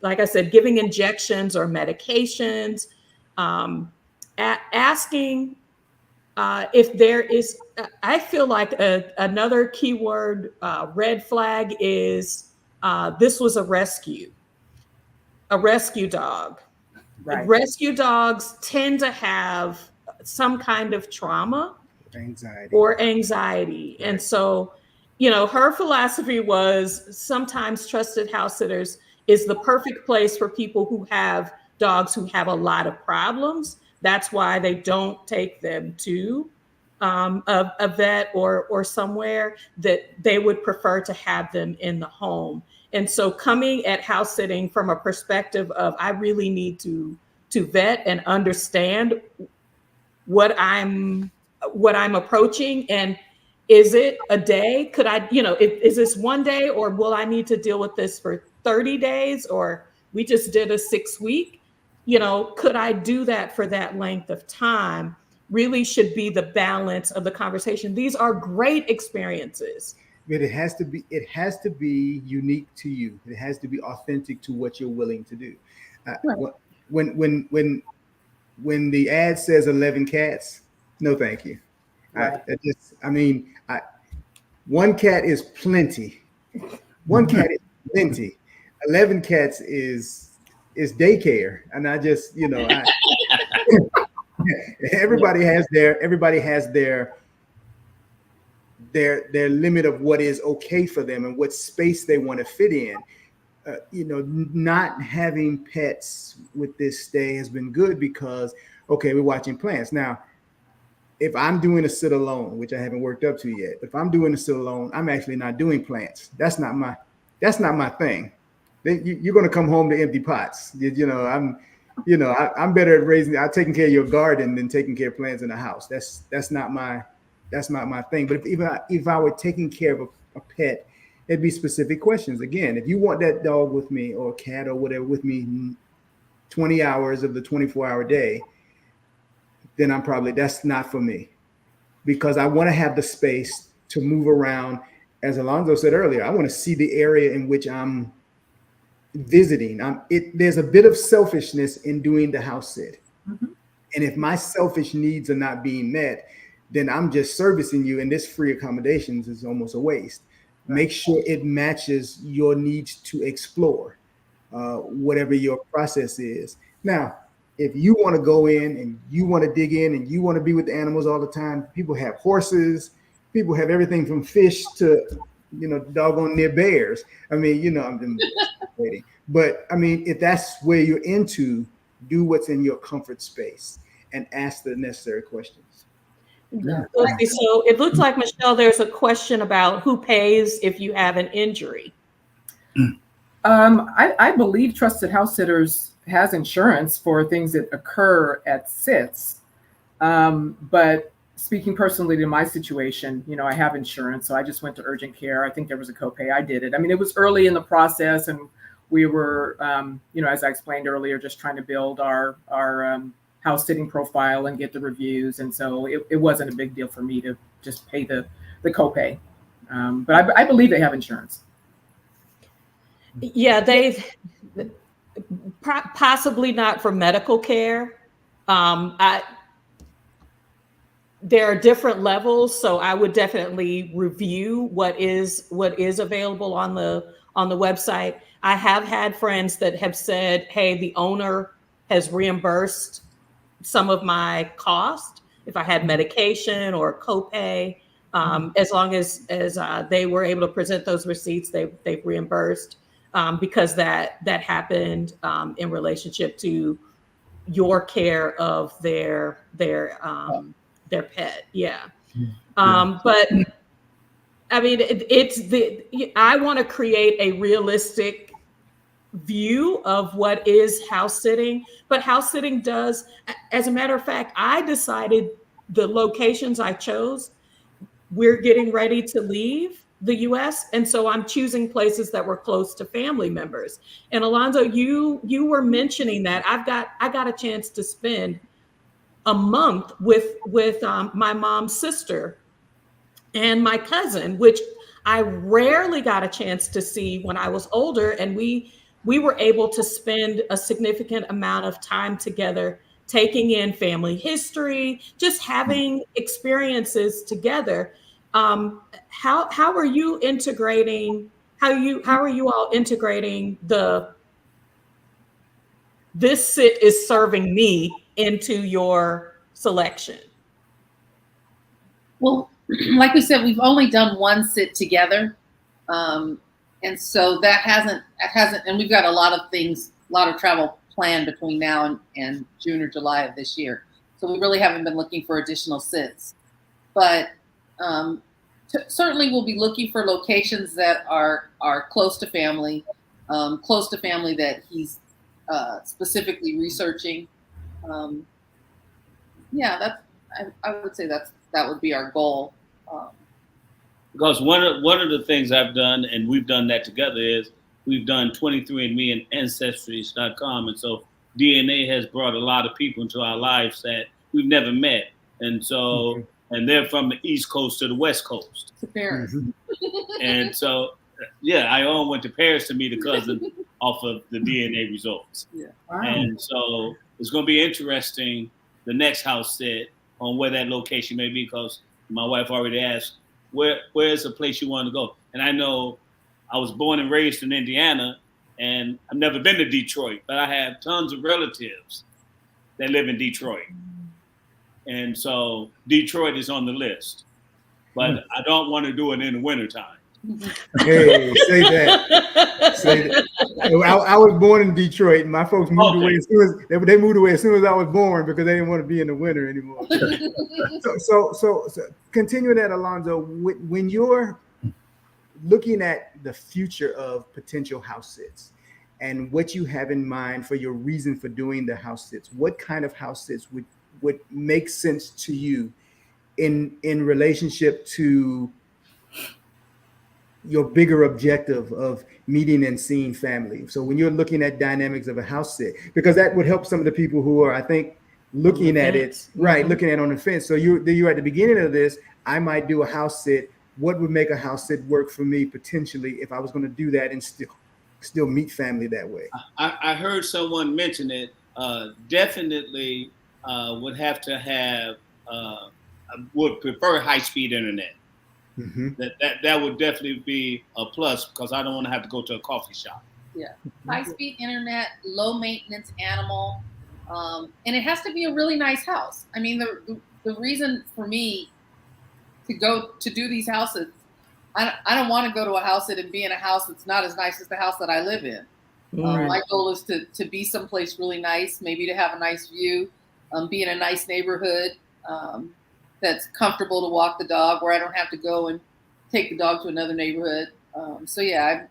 [SPEAKER 2] Like I said, giving injections or medications, asking if there is, I feel like another keyword red flag is this was a rescue dog. Right. Rescue dogs tend to have some kind of trauma or anxiety. Right. And so, her philosophy was sometimes trusted house sitters is the perfect place for people who have dogs who have a lot of problems. That's why they don't take them to a vet or somewhere, that they would prefer to have them in the home. And so coming at house sitting from a perspective of, I really need to vet and understand what I'm approaching. And is it a day? Could I, is this one day, or will I need to deal with this for 30 days? Or we just did a 6 week, could I do that for that length of time? really should be the balance of the conversation. These are great experiences.
[SPEAKER 1] But it has to be unique to you. It has to be authentic to what you're willing to do.
[SPEAKER 5] Right.
[SPEAKER 1] When the ad says 11 cats, no, thank you.
[SPEAKER 3] Right.
[SPEAKER 1] One cat is plenty. One cat is plenty. 11 cats is daycare. And I just, everybody has their limit of what is okay for them and what space they want to fit in. Not having pets with this stay has been good because, okay, we're watching plants. Now, if I'm doing a sit alone, which I haven't worked up to yet, if I'm doing a sit alone, I'm actually not doing plants. That's not my thing. You're going to come home to empty pots. I'm better at taking care of your garden than taking care of plants in the house. That's not my thing. But if I were taking care of a pet, it'd be specific questions. Again, if you want that dog with me or cat or whatever with me 20 hours of the 24-hour day, then that's not for me, because I want to have the space to move around. As Alonzo said earlier, I want to see the area in which I'm visiting. There's a bit of selfishness in doing the house sit.
[SPEAKER 3] Mm-hmm.
[SPEAKER 1] And if my selfish needs are not being met, then I'm just servicing you, and this free accommodations is almost a waste. Right. Make sure it matches your needs to explore whatever your process is. Now, if you want to go in and you want to dig in and you want to be with the animals all the time, people have horses, people have everything from fish to, doggone near bears. I'm waiting. But if that's where you're into, do what's in your comfort space and ask the necessary questions.
[SPEAKER 2] Yeah. Okay, so it looks like, Michelle, there's a question about who pays if you have an injury.
[SPEAKER 3] I believe Trusted House Sitters has insurance for things that occur at sits. But speaking personally to my situation, I have insurance. So I just went to urgent care. I think there was a copay. I did it. It was early in the process, and we were, as I explained earlier, just trying to build our house sitting profile and get the reviews. And so it wasn't a big deal for me to just pay the copay. But I believe they have insurance.
[SPEAKER 2] Yeah, they've possibly not for medical care. There are different levels, so I would definitely review what is available on the website. I have had friends that have said, "Hey, the owner has reimbursed some of my cost if I had medication or copay, as long as they were able to present those receipts, they've reimbursed because that happened in relationship to your care of their pet. Yeah. But I want to create a realistic view of what is house sitting, but house sitting does, as a matter of fact, I decided the locations I chose, we're getting ready to leave the US. And so I'm choosing places that were close to family members. And Alonzo, you were mentioning that I got a chance to spend a month with my mom's sister and my cousin, which I rarely got a chance to see when I was older. And we were able to spend a significant amount of time together, taking in family history, just having experiences together. How are you integrating? How are you all integrating this sit is serving me into your selection?
[SPEAKER 5] Well, like we said, we've only done one sit together. And so that hasn't, and we've got a lot of travel planned between now and June or July of this year. So we really haven't been looking for additional sits. But certainly we'll be looking for locations that are close to family that he's specifically researching. I would say that would be our goal.
[SPEAKER 6] Because one of the things I've done, and we've done that together, is we've done 23andMe and Ancestries.com. And so DNA has brought a lot of people into our lives that we've never met. and so and they're from the East Coast to the West Coast,
[SPEAKER 5] To Paris.
[SPEAKER 6] and so yeah, I all went to Paris to meet a cousin off of the DNA results,
[SPEAKER 3] Wow.
[SPEAKER 6] and so it's going to be interesting the next house sit on where that location may be, because my wife already asked where's the place you want to go, and I know I was born and raised in Indiana, and I've never been to Detroit, but I have tons of relatives that live in Detroit. And so Detroit is on the list, but I don't want to do it in the wintertime.
[SPEAKER 1] Hey, say that. Say that. I was born in Detroit, and my folks moved away as soon as they moved away as soon as I was born, because they didn't want to be in the winter anymore. So continuing that, Alonzo, when you're looking at the future of potential house sits and what you have in mind for your reason for doing the house sits, what kind of house sits would make sense to you in relationship to your bigger objective of meeting and seeing family? So when you're looking at dynamics of a house sit, because that would help some of the people who are, I think, looking at it, right, looking at it on the fence. So you're at the beginning of this, I might do a house sit. What would make a house sit work for me potentially if I was going to do that and still meet family that way?
[SPEAKER 6] I heard someone mention it. Definitely would have to have, would prefer high-speed internet. That would definitely be a plus, because I don't want to have to go to a coffee shop.
[SPEAKER 5] Yeah, high-speed internet, low-maintenance animal, and it has to be a really nice house. I mean, the reason for me to go to do these houses, I don't want to go to a house sit and be in a house that's not as nice as the house that I live in. My goal is to be someplace really nice, maybe to have a nice view, be in a nice neighborhood that's comfortable to walk the dog, where I don't have to go and take the dog to another neighborhood. So yeah,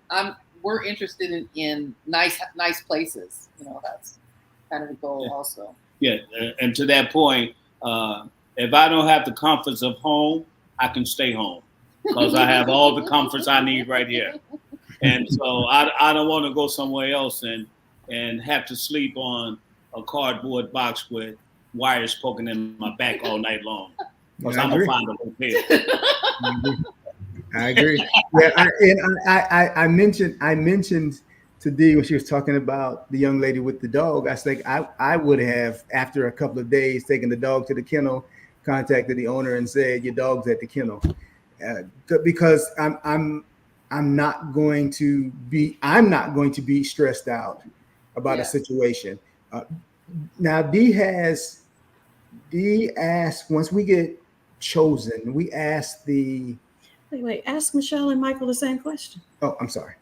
[SPEAKER 5] we're interested in nice places. You know, that's kind of the goal also.
[SPEAKER 6] Yeah, and to that point, if I don't have the comforts of home, I can stay home, because I have all the comforts I need right here. And so I don't want to go somewhere else and have to sleep on a cardboard box with wires poking in my back all night long, because I'm gonna find a hotel.
[SPEAKER 1] I agree. Yeah, I mentioned to Dee when she was talking about the young lady with the dog. I think I would have, after a couple of days, taken the dog to the kennel, contacted the owner and said, "Your dog's at the kennel," because I'm not going to be stressed out about a situation. Now Dee asked, once we get chosen, we ask the.
[SPEAKER 2] Wait, ask Michelle and Michael the same question.
[SPEAKER 1] Oh, I'm sorry.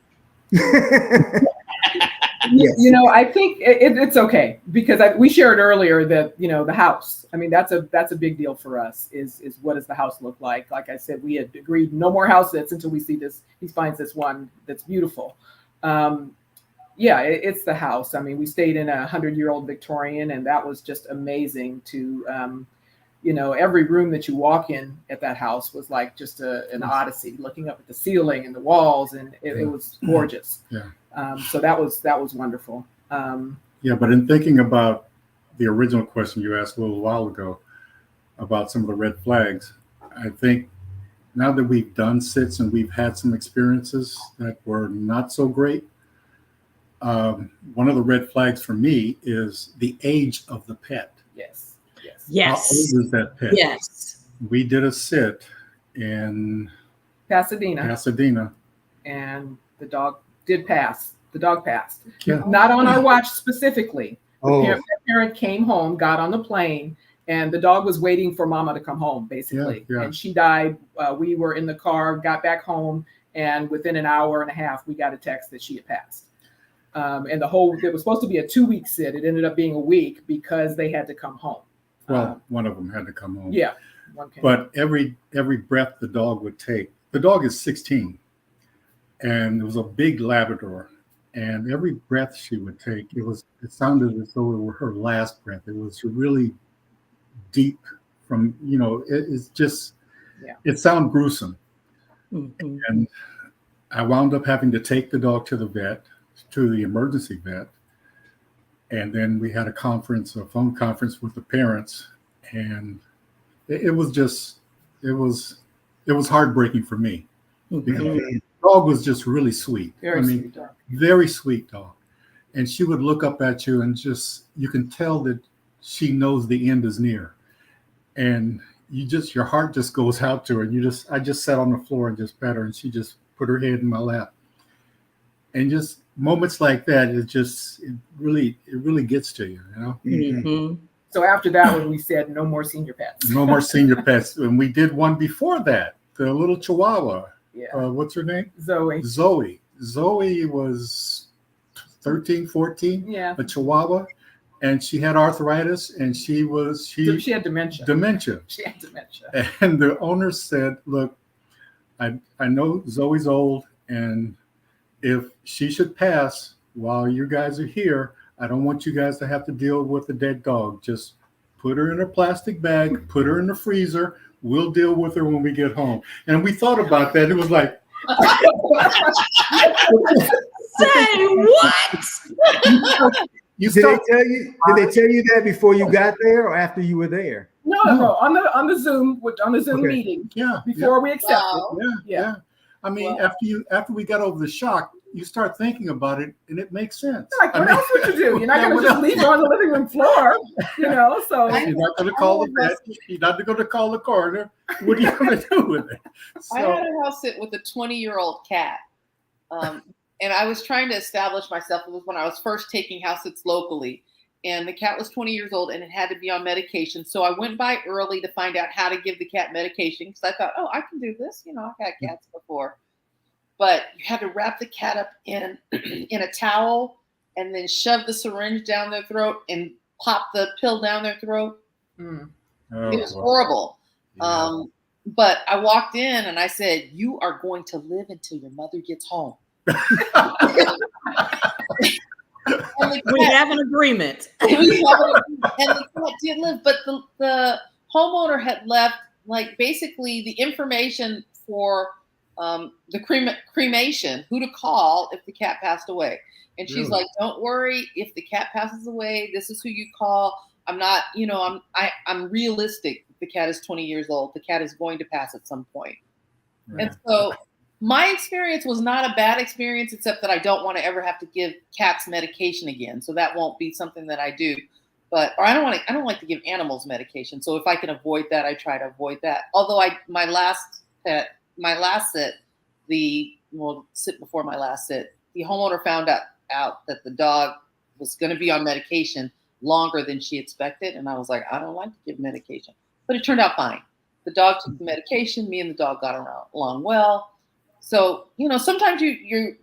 [SPEAKER 3] Yes. You know, I think it's okay, because we shared earlier that, you know, the house, I mean, that's a big deal for us, is what does the house look like? Like I said, we had agreed no more house sits until we see this. He finds this one that's beautiful. Yeah, it's the house. I mean, we stayed in a 100-year-old Victorian, and that was just amazing to, you know, every room that you walk in at that house was like just an odyssey, looking up at the ceiling and the walls, and it was gorgeous.
[SPEAKER 4] Yeah.
[SPEAKER 3] So that was wonderful.
[SPEAKER 4] Yeah, but in thinking about the original question you asked a little while ago about some of the red flags, I think now that we've done sits and we've had some experiences that were not so great, one of the red flags for me is the age of the pet.
[SPEAKER 3] Yes.
[SPEAKER 4] How old is that pet?
[SPEAKER 2] Yes.
[SPEAKER 4] We did a sit in
[SPEAKER 3] Pasadena, and the dog did pass. The dog passed.
[SPEAKER 4] Yeah.
[SPEAKER 3] Not on our watch specifically.
[SPEAKER 1] Oh.
[SPEAKER 3] The parent came home, got on the plane, and the dog was waiting for mama to come home, basically.
[SPEAKER 4] Yeah.
[SPEAKER 3] And she died. We were in the car, got back home, and within an hour and a half, we got a text that she had passed. And it was supposed to be a 2-week sit. It ended up being a week because they had to come home.
[SPEAKER 4] Well, one of them had to come home.
[SPEAKER 3] Yeah.
[SPEAKER 4] But every breath the dog would take, the dog is 16, and it was a big Labrador, and every breath she would take, it sounded as though it were her last breath. It was really deep from, you know, it's just, it sounded gruesome.
[SPEAKER 2] Mm-hmm.
[SPEAKER 4] And I wound up having to take the dog to the emergency vet. And then we had a phone conference with the parents, and it was just, it was heartbreaking for me because
[SPEAKER 2] Mhm.
[SPEAKER 4] the dog was just really sweet.
[SPEAKER 3] Very sweet dog.
[SPEAKER 4] Very sweet dog. And she would look up at you and just, you can tell that she knows the end is near. And your heart just goes out to her. And I just sat on the floor and just pet her, and she just put her head in my lap. And just moments like that, it really gets to you, you know?
[SPEAKER 2] Mhm.
[SPEAKER 3] So after that one, we said no more senior pets.
[SPEAKER 4] No more senior pets. And we did one before that, the little Chihuahua.
[SPEAKER 3] Yeah.
[SPEAKER 4] What's her name?
[SPEAKER 3] Zoe.
[SPEAKER 4] Zoe was 13, 14,
[SPEAKER 3] Yeah.
[SPEAKER 4] a Chihuahua, and she had arthritis, and she
[SPEAKER 3] had dementia. She had dementia.
[SPEAKER 4] And the owner said, look, I know Zoe's old, and if she should pass while you guys are here, I don't want you guys to have to deal with a dead dog. Just put her in a plastic bag, put her in the freezer. We'll deal with her when we get home. And we thought about that. It was like,
[SPEAKER 2] Say what?
[SPEAKER 1] Did they tell you that before you got there or after you were there?
[SPEAKER 3] No. On the Zoom
[SPEAKER 1] Okay.
[SPEAKER 3] meeting.
[SPEAKER 4] Yeah.
[SPEAKER 3] Before we accepted.
[SPEAKER 5] Wow.
[SPEAKER 4] Yeah. I mean,
[SPEAKER 5] Wow.
[SPEAKER 4] after we got over the shock, you start thinking about it, and it makes sense.
[SPEAKER 3] Like, what else would you do? You're not
[SPEAKER 4] Yeah,
[SPEAKER 3] going
[SPEAKER 4] what
[SPEAKER 3] to just
[SPEAKER 4] else?
[SPEAKER 3] leave her on the living room floor, you know? So
[SPEAKER 4] You're not going to call the vet. You're not going to call the coroner. What are you going to do with it?
[SPEAKER 5] I had a house sit with a 20-year-old cat. And I was trying to establish myself. It was when I was first taking house sits locally. And the cat was 20 years old and it had to be on medication. So I went by early to find out how to give the cat medication because I thought, oh, I can do this. You know, I've had cats before. But you had to wrap the cat up in a towel and then shove the syringe down their throat and pop the pill down their throat.
[SPEAKER 3] mm.
[SPEAKER 5] It was horrible.
[SPEAKER 4] Yeah.
[SPEAKER 5] But I walked in and I said, you are going to live until your mother gets home.
[SPEAKER 2] We have an agreement.
[SPEAKER 5] And the cat did live, but the homeowner had left like basically the information for the cremation, who to call if the cat passed away. And she's
[SPEAKER 4] Really?
[SPEAKER 5] like, don't worry, if the cat passes away, this is who you call. I'm not, you know, I'm realistic. The cat is 20 years old. The cat is going to pass at some point.
[SPEAKER 4] Right.
[SPEAKER 5] And so my experience was not a bad experience, except that I don't want to ever have to give cats medication again. So that won't be something that I do. But I don't like to give animals medication. So if I can avoid that, I try to avoid that. Although my last sit before my last sit, the homeowner found out that the dog was going to be on medication longer than she expected. And I was like, I don't like to give medication. But it turned out fine. The dog took the medication. Me and the dog got along well. So, you know, sometimes you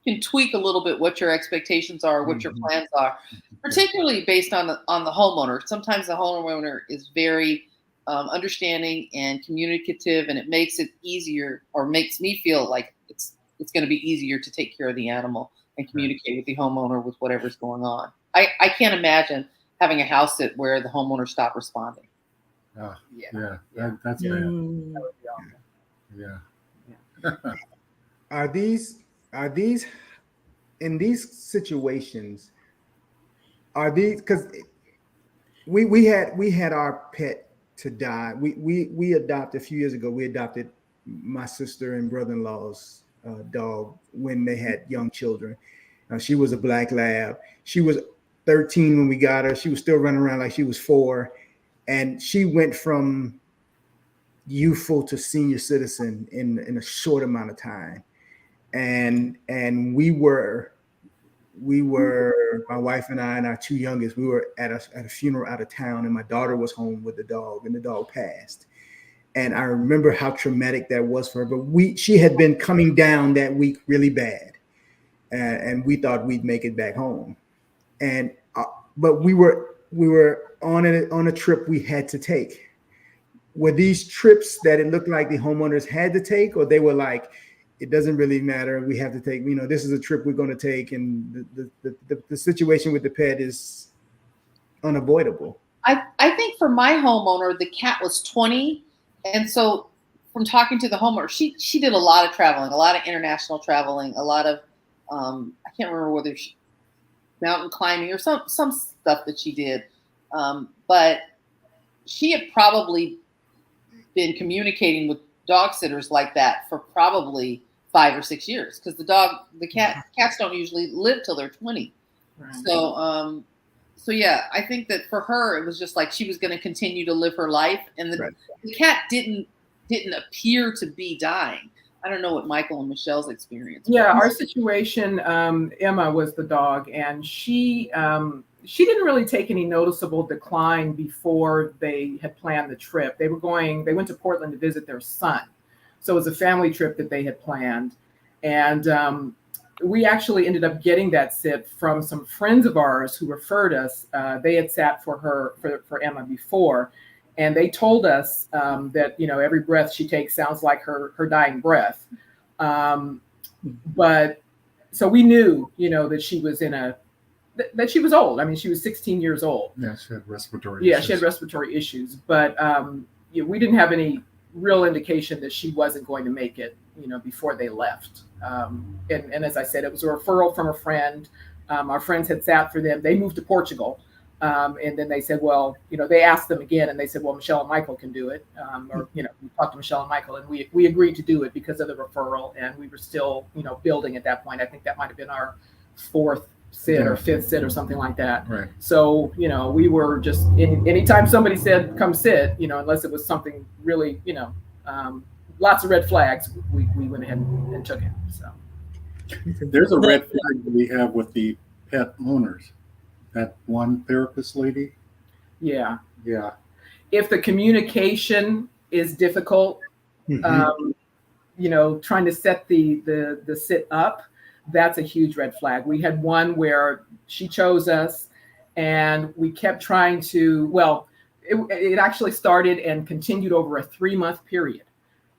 [SPEAKER 5] can tweak a little bit what your expectations are, what your plans are, particularly based on the homeowner. Sometimes the homeowner is very understanding and communicative, and it makes it easier, or makes me feel like it's going to be easier to take care of the animal and communicate with the homeowner with whatever's going on. I can't imagine having a house sit where the homeowner stopped responding.
[SPEAKER 4] Yeah. That's bad.
[SPEAKER 2] Mm.
[SPEAKER 3] That would be awful.
[SPEAKER 4] Yeah.
[SPEAKER 1] Are these in these situations? Are these because we had our pet to die. We adopted a few years ago. We adopted my sister and brother-in-law's dog when they had young children. She was a black lab. She was 13 when we got her. She was still running around like she was 4, and she went from youthful to senior citizen in a short amount of time. And we were my wife and I and our 2 youngest, we were at a funeral out of town, and my daughter was home with the dog, and the dog passed. And I remember how traumatic that was for her. But she had been coming down that week really bad, and we thought we'd make it back home. And but we were on a trip we had to take. Were these trips that it looked like the homeowners had to take, or they were like, it doesn't really matter, we have to take, you know, this is a trip we're going to take, and the situation with the pet is unavoidable?
[SPEAKER 5] I think for my homeowner, the cat was 20. And so from talking to the homeowner, she did a lot of traveling, a lot of international traveling, a lot of, I can't remember whether mountain climbing or some stuff that she did. But she had probably been communicating with dog sitters like that for probably 5 or 6 years, because cats don't usually live till they're 20.
[SPEAKER 3] Right.
[SPEAKER 5] So yeah, I think that for her it was just like she was going to continue to live her life, and the cat didn't appear to be dying. I don't know what Michael and Michelle's experience was.
[SPEAKER 3] Yeah, our situation, Emma was the dog, and she didn't really take any noticeable decline before they had planned the trip. They went to Portland to visit their son. So it was a family trip that they had planned. And we actually ended up getting that sit from some friends of ours who referred us. They had sat for Emma before. And they told us that, every breath she takes sounds like her dying breath. But so we knew, that she was that she was old. I mean, she was 16 years old.
[SPEAKER 4] Yeah, she had respiratory issues.
[SPEAKER 3] Yeah, she had respiratory issues. But we didn't have any real indication that she wasn't going to make it, before they left. And as I said, it was a referral from a friend. Our friends had sat for them. They moved to Portugal. And then they said, well, they asked them again, and they said, well, Michelle and Michael can do it. We talked to Michelle and Michael, and we agreed to do it because of the referral. And we were still, building at that point. I think that might have been our 4th sit or 5th sit or something like that.
[SPEAKER 4] Right.
[SPEAKER 3] So, we were just, anytime somebody said, come sit, unless it was something really, lots of red flags, we went ahead and took it. So
[SPEAKER 4] There's a red flag that we have with the pet owners. That one therapist lady.
[SPEAKER 3] Yeah.
[SPEAKER 4] Yeah.
[SPEAKER 3] If the communication is difficult, trying to set the sit up, that's a huge red flag. We had one where she chose us, and we kept trying to, it actually started and continued over a 3-month period.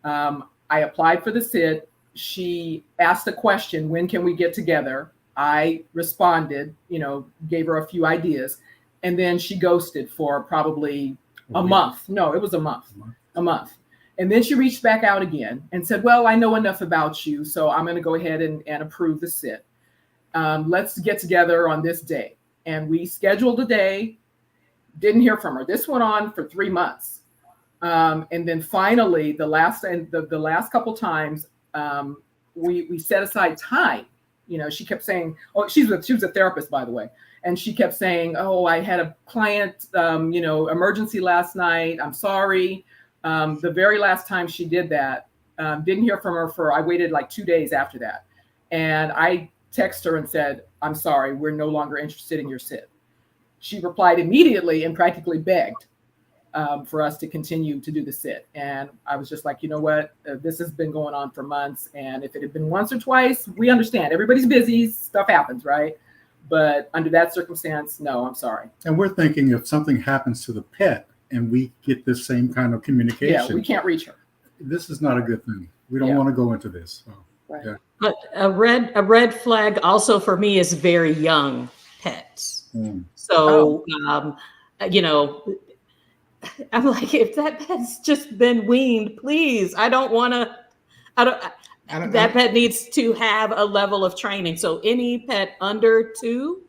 [SPEAKER 3] I applied for the sit. She asked a question, when can we get together? I responded, gave her a few ideas, and then she ghosted for probably a month. No, it was a month. And then she reached back out again and said, well, I know enough about you, so I'm going to go ahead and approve the sit. Let's get together on this day. And we scheduled a day, didn't hear from her. This went on for 3 months. And then finally, the last couple times, we set aside time. She kept saying, she was a therapist, by the way. And she kept saying, I had a client, emergency last night. I'm sorry. The very last time she did that, didn't hear from her I waited like 2 days after that. And I texted her and said, I'm sorry, we're no longer interested in your sit. She replied immediately and practically begged for us to continue to do the sit. And I was just like, you know what, this has been going on for months. And if it had been once or twice, we understand. Everybody's busy, stuff happens, right? But under that circumstance, no, I'm sorry.
[SPEAKER 4] And we're thinking if something happens to the pet and we get this same kind of communication.
[SPEAKER 3] Yeah, we can't reach her.
[SPEAKER 4] This is not a good thing. We don't want to go into this. So,
[SPEAKER 5] Right.
[SPEAKER 4] yeah.
[SPEAKER 2] But a red flag also for me is very young pets. So, I'm like, if that pet's just been weaned, please, that pet needs to have a level of training. So any pet under 2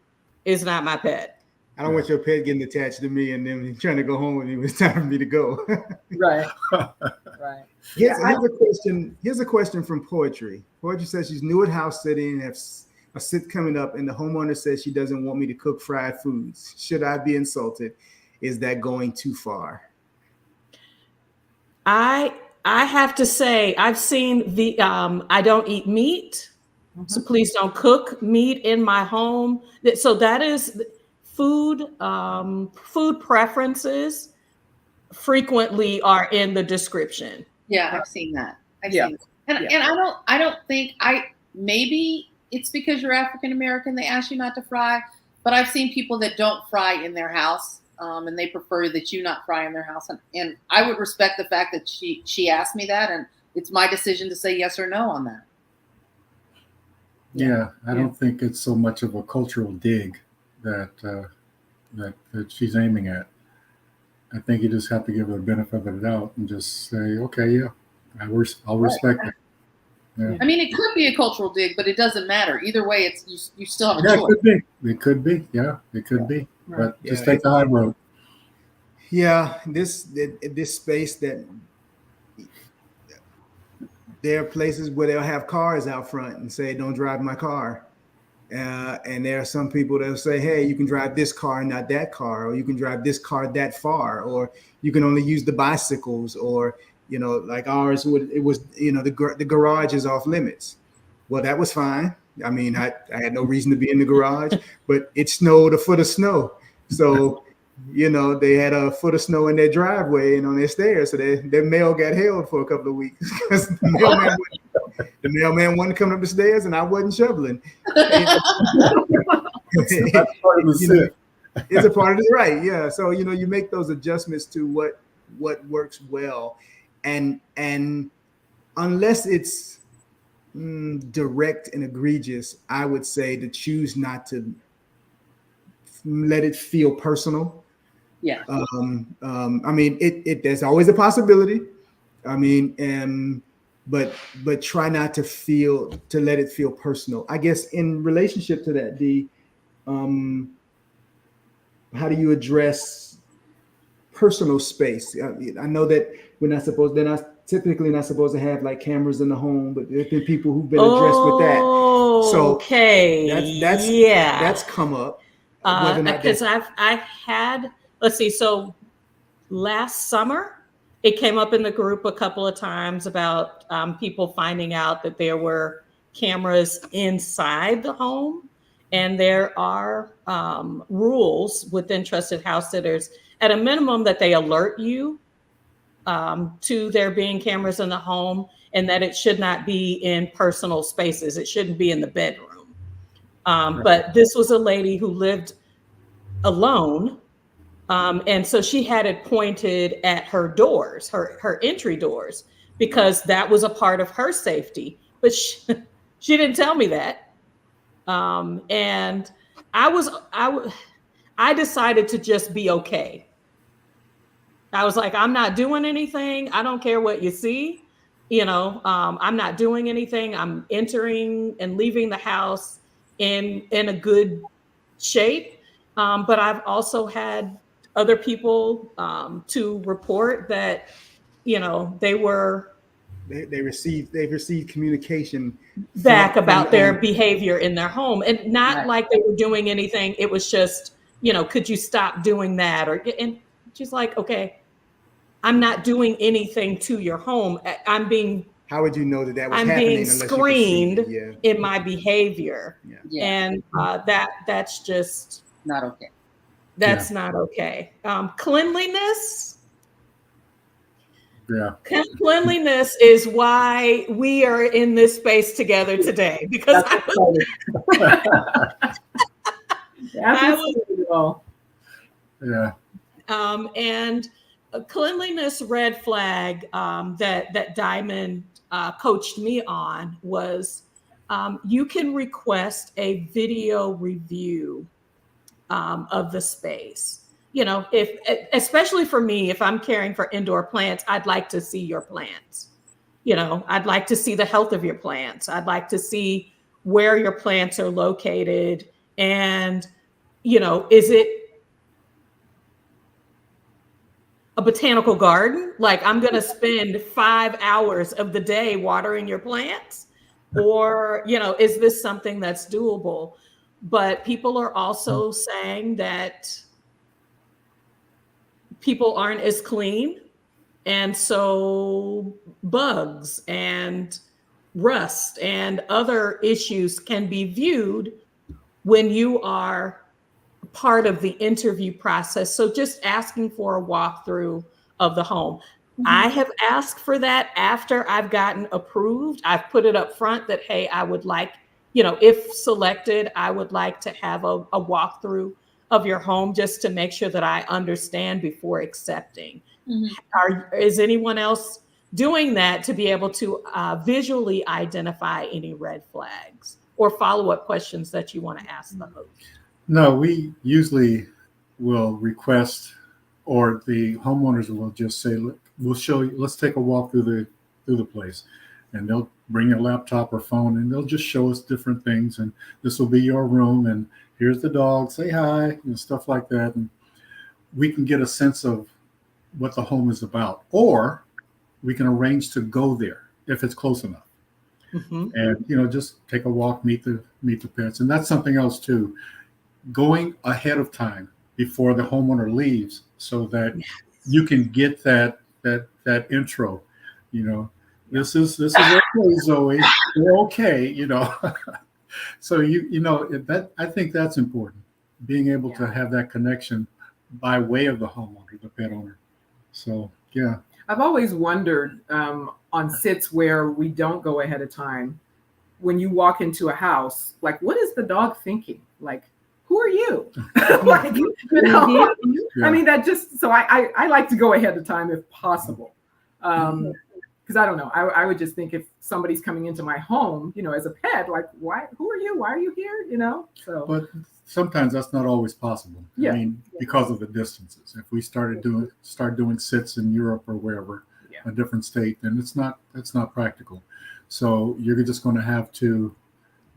[SPEAKER 2] is not my pet.
[SPEAKER 1] I don't want your pet getting attached to me and then trying to go home when it was time for me to go.
[SPEAKER 3] Right. Right.
[SPEAKER 1] Here's a question from Poetry. Poetry says she's new at house sitting and has a sit coming up, and the homeowner says she doesn't want me to cook fried foods. Should I be insulted? Is that going too far?
[SPEAKER 2] I have to say, I've seen I don't eat meat, so please don't cook meat in my home. So that is food preferences frequently are in the description.
[SPEAKER 5] Yeah, I've seen that. And I don't think maybe it's because you're African American, they ask you not to fry, but I've seen people that don't fry in their house. And they prefer that you not fry in their house. And I would respect the fact that she asked me that, and it's my decision to say yes or no on that.
[SPEAKER 4] Yeah, I don't think it's so much of a cultural dig that she's aiming at. I think you just have to give her the benefit of the doubt and just say, okay, yeah, I'll respect it. Yeah.
[SPEAKER 5] I mean, it could be a cultural dig, but it doesn't matter. Either way, it's you still have a choice.
[SPEAKER 4] It could be. Yeah, it could be.
[SPEAKER 3] Right.
[SPEAKER 4] But just take the high road.
[SPEAKER 1] Yeah, this space that there are places where they'll have cars out front and say, "Don't drive my car." And there are some people that'll say, "Hey, you can drive this car, not that car, or you can drive this car that far, or you can only use the bicycles, or like ours it was the garage is off limits." Well, that was fine. I mean, I had no reason to be in the garage, but it snowed a foot of snow, so they had a foot of snow in their driveway and on their stairs, so their mail got held for a couple of weeks because the mailman wasn't coming up the stairs and I wasn't shoveling.
[SPEAKER 4] That's part of the sit.
[SPEAKER 1] It's a part of it, right? Yeah. So you make those adjustments to what works well, and unless it's direct and egregious, I would say to choose not to let it feel personal.
[SPEAKER 5] Yeah.
[SPEAKER 1] I mean, there's always a possibility. I mean, but try not to let it feel personal. I guess in relationship to that, how do you address personal space? I know that they're not typically not supposed to have like cameras in the home, but there's been people who've been addressed with that. So
[SPEAKER 2] okay,
[SPEAKER 1] that's come up.
[SPEAKER 2] Because I had, let's see, so last summer it came up in the group a couple of times about people finding out that there were cameras inside the home, and there are rules within Trusted House Sitters at a minimum that they alert you to there being cameras in the home, and that it should not be in personal spaces. It shouldn't be in the bedroom. But this was a lady who lived alone. And so she had it pointed at her doors, her entry doors, because that was a part of her safety. But she didn't tell me that. And I decided to just be okay. I was like, I'm not doing anything. I don't care what you see. I'm not doing anything. I'm entering and leaving the house in a good shape. But I've also had other people to report that, they
[SPEAKER 1] received communication
[SPEAKER 2] back about their behavior in their home, and not like they were doing anything. It was just, could you stop doing that? And she's like, okay, I'm not doing anything to your home.
[SPEAKER 1] How would you know that was
[SPEAKER 2] I'm
[SPEAKER 1] happening?
[SPEAKER 2] being screened in my behavior.
[SPEAKER 5] Yeah.
[SPEAKER 2] And that's just
[SPEAKER 5] not okay.
[SPEAKER 2] That's not okay. Cleanliness.
[SPEAKER 4] Yeah.
[SPEAKER 2] Cleanliness is why we are in this space together today, because and a cleanliness red flag that Diamond coached me on was you can request a video review of the space. Especially for me, if I'm caring for indoor plants, I'd like to see your plants. I'd like to see the health of your plants. I'd like to see where your plants are located. And, is it a botanical garden? Like, I'm going to spend 5 hours of the day watering your plants? Or, is this something that's doable? But people are also saying that people aren't as clean. And so bugs and rust and other issues can be viewed when you are part of the interview process. So just asking for a walkthrough of the home. Mm-hmm. I have asked for that after I've gotten approved. I've put it up front that, hey, I would like, if selected, I would like to have a walkthrough of your home just to make sure that I understand before accepting. Mm-hmm. Is anyone else doing that to be able to visually identify any red flags or follow-up questions that you want to ask the host?
[SPEAKER 4] No, we usually will request, or the homeowners will just say, look, we'll show you, let's take a walk through the place. And they'll bring a laptop or phone and they'll just show us different things. And this will be your room. And here's the dog, say hi, and stuff like that. And we can get a sense of what the home is about, or we can arrange to go there if it's close enough.
[SPEAKER 2] Mm-hmm.
[SPEAKER 4] And just take a walk, meet the pets. And that's something else too, going ahead of time before the homeowner leaves, so that you can get that intro. This is okay, Zoe, we're okay. So that, I think that's important, being able to have that connection by way of the homeowner, the pet owner. So yeah.
[SPEAKER 3] I've always wondered on sits where we don't go ahead of time, when you walk into a house, like, what is the dog thinking? Like, who are you? Like,
[SPEAKER 4] Yeah.
[SPEAKER 3] I mean, that just, so I like to go ahead of time if possible. Because I don't know, I would just think if somebody's coming into my home, as a pet, like, who are you? Why are you here? So.
[SPEAKER 4] But sometimes that's not always possible.
[SPEAKER 3] Yeah.
[SPEAKER 4] I mean, because of the distances. If we start doing sits in Europe or wherever, a different state, then that's not practical. So you're just going to have to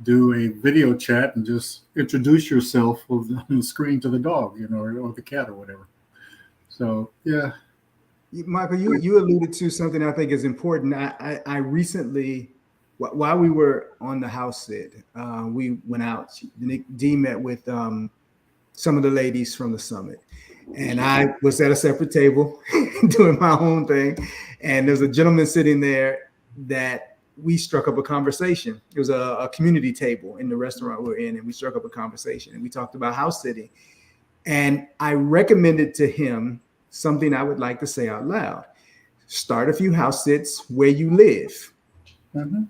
[SPEAKER 4] do a video chat and just introduce yourself on the screen to the dog, or the cat or whatever. So yeah.
[SPEAKER 1] Michael, you alluded to something I think is important. I recently, while we were on the house sit, we went out. Dee met with some of the ladies from the summit, and I was at a separate table doing my own thing. And there's a gentleman sitting there that we struck up a conversation. It was a community table in the restaurant we're in, and we struck up a conversation, and we talked about house sitting. And I recommended to him something I would like to say out loud. Start a few house sits where you live.
[SPEAKER 4] Mm-hmm.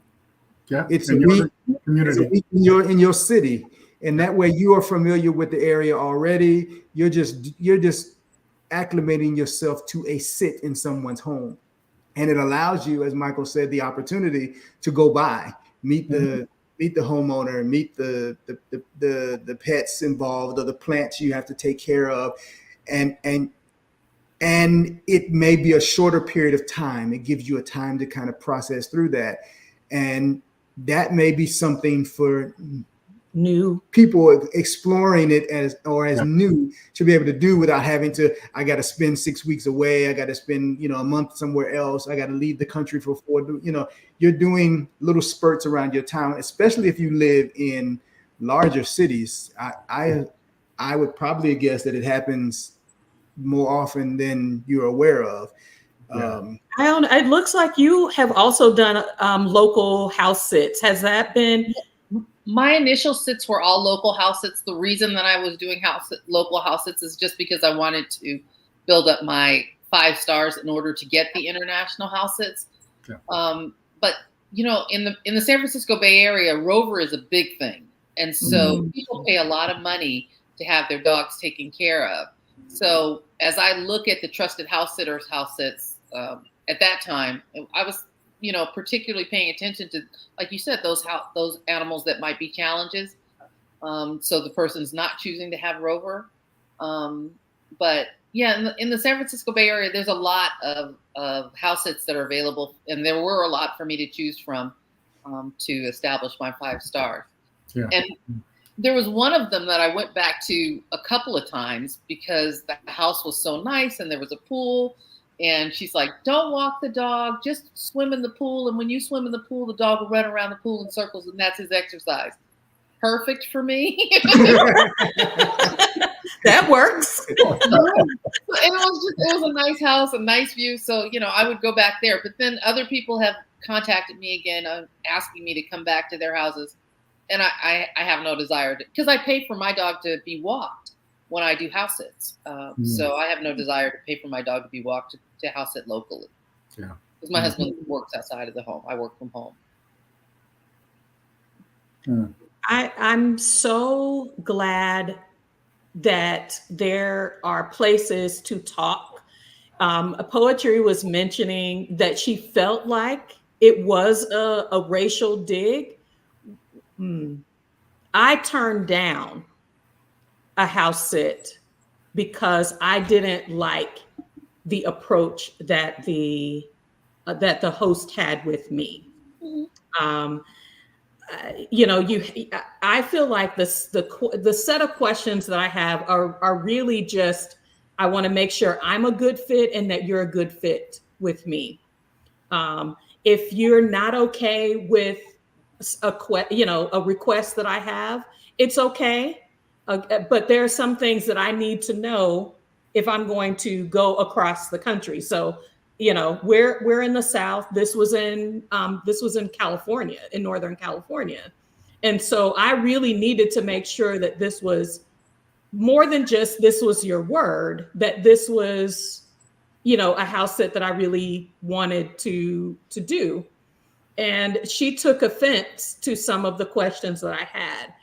[SPEAKER 4] Yeah,
[SPEAKER 1] it's
[SPEAKER 4] in your community,
[SPEAKER 1] in your city, and that way you are familiar with the area already. You're just acclimating yourself to a sit in someone's home, and it allows you, as Michael said, the opportunity to go by, meet the homeowner, meet the pets involved or the plants you have to take care of, and it may be a shorter period of time. It gives you a time to kind of process through that. And that may be something for
[SPEAKER 2] new
[SPEAKER 1] people exploring it as new to be able to do without having to, I got to spend 6 weeks away. I got to spend, a month somewhere else. I got to leave the country for 4, you're doing little spurts around your town, especially if you live in larger cities. I would probably guess that it happens more often than you're aware of.
[SPEAKER 2] It looks like you have also done local house sits. Has that been?
[SPEAKER 5] My initial sits were all local house sits. The reason that I was doing local house sits is just because I wanted to build up my 5 stars in order to get the international house sits.
[SPEAKER 4] Yeah.
[SPEAKER 5] But in the San Francisco Bay Area, Rover is a big thing, and so people pay a lot of money to have their dogs taken care of. So as I look at the trusted house sitters house sits, at that time, I was, particularly paying attention to, like you said, those animals that might be challenges. So the person's not choosing to have Rover. But yeah, in the San Francisco Bay Area, there's a lot of house sits that are available, and there were a lot for me to choose from to establish my 5 stars.
[SPEAKER 4] Yeah.
[SPEAKER 5] And there was one of them that I went back to a couple of times because the house was so nice and there was a pool. And she's like, don't walk the dog, just swim in the pool. And when you swim in the pool, the dog will run around the pool in circles, and that's his exercise. Perfect for me.
[SPEAKER 2] That works.
[SPEAKER 5] And it was a nice house, a nice view. So, I would go back there. But then other people have contacted me again, asking me to come back to their houses. And I have no desire to, because I pay for my dog to be walked when I do house sits. So I have no desire to pay for my dog to be walked to house sit locally.
[SPEAKER 4] Yeah.
[SPEAKER 5] Because my husband works outside of the home. I work from home.
[SPEAKER 2] I'm so glad that there are places to talk. Poetry was mentioning that she felt like it was a racial dig. I turned down a house sit because I didn't like the approach that the host had with me. I feel like the set of questions that I have are really just I want to make sure I'm a good fit and that you're a good fit with me. If you're not okay with a request that I have, it's okay. But there are some things that I need to know if I'm going to go across the country. So, we're in the South. This was in California, in Northern California. And so I really needed to make sure that this was more than just this was your word, that this was, a house sit that I really wanted to do. And she took offense to some of the questions that I had.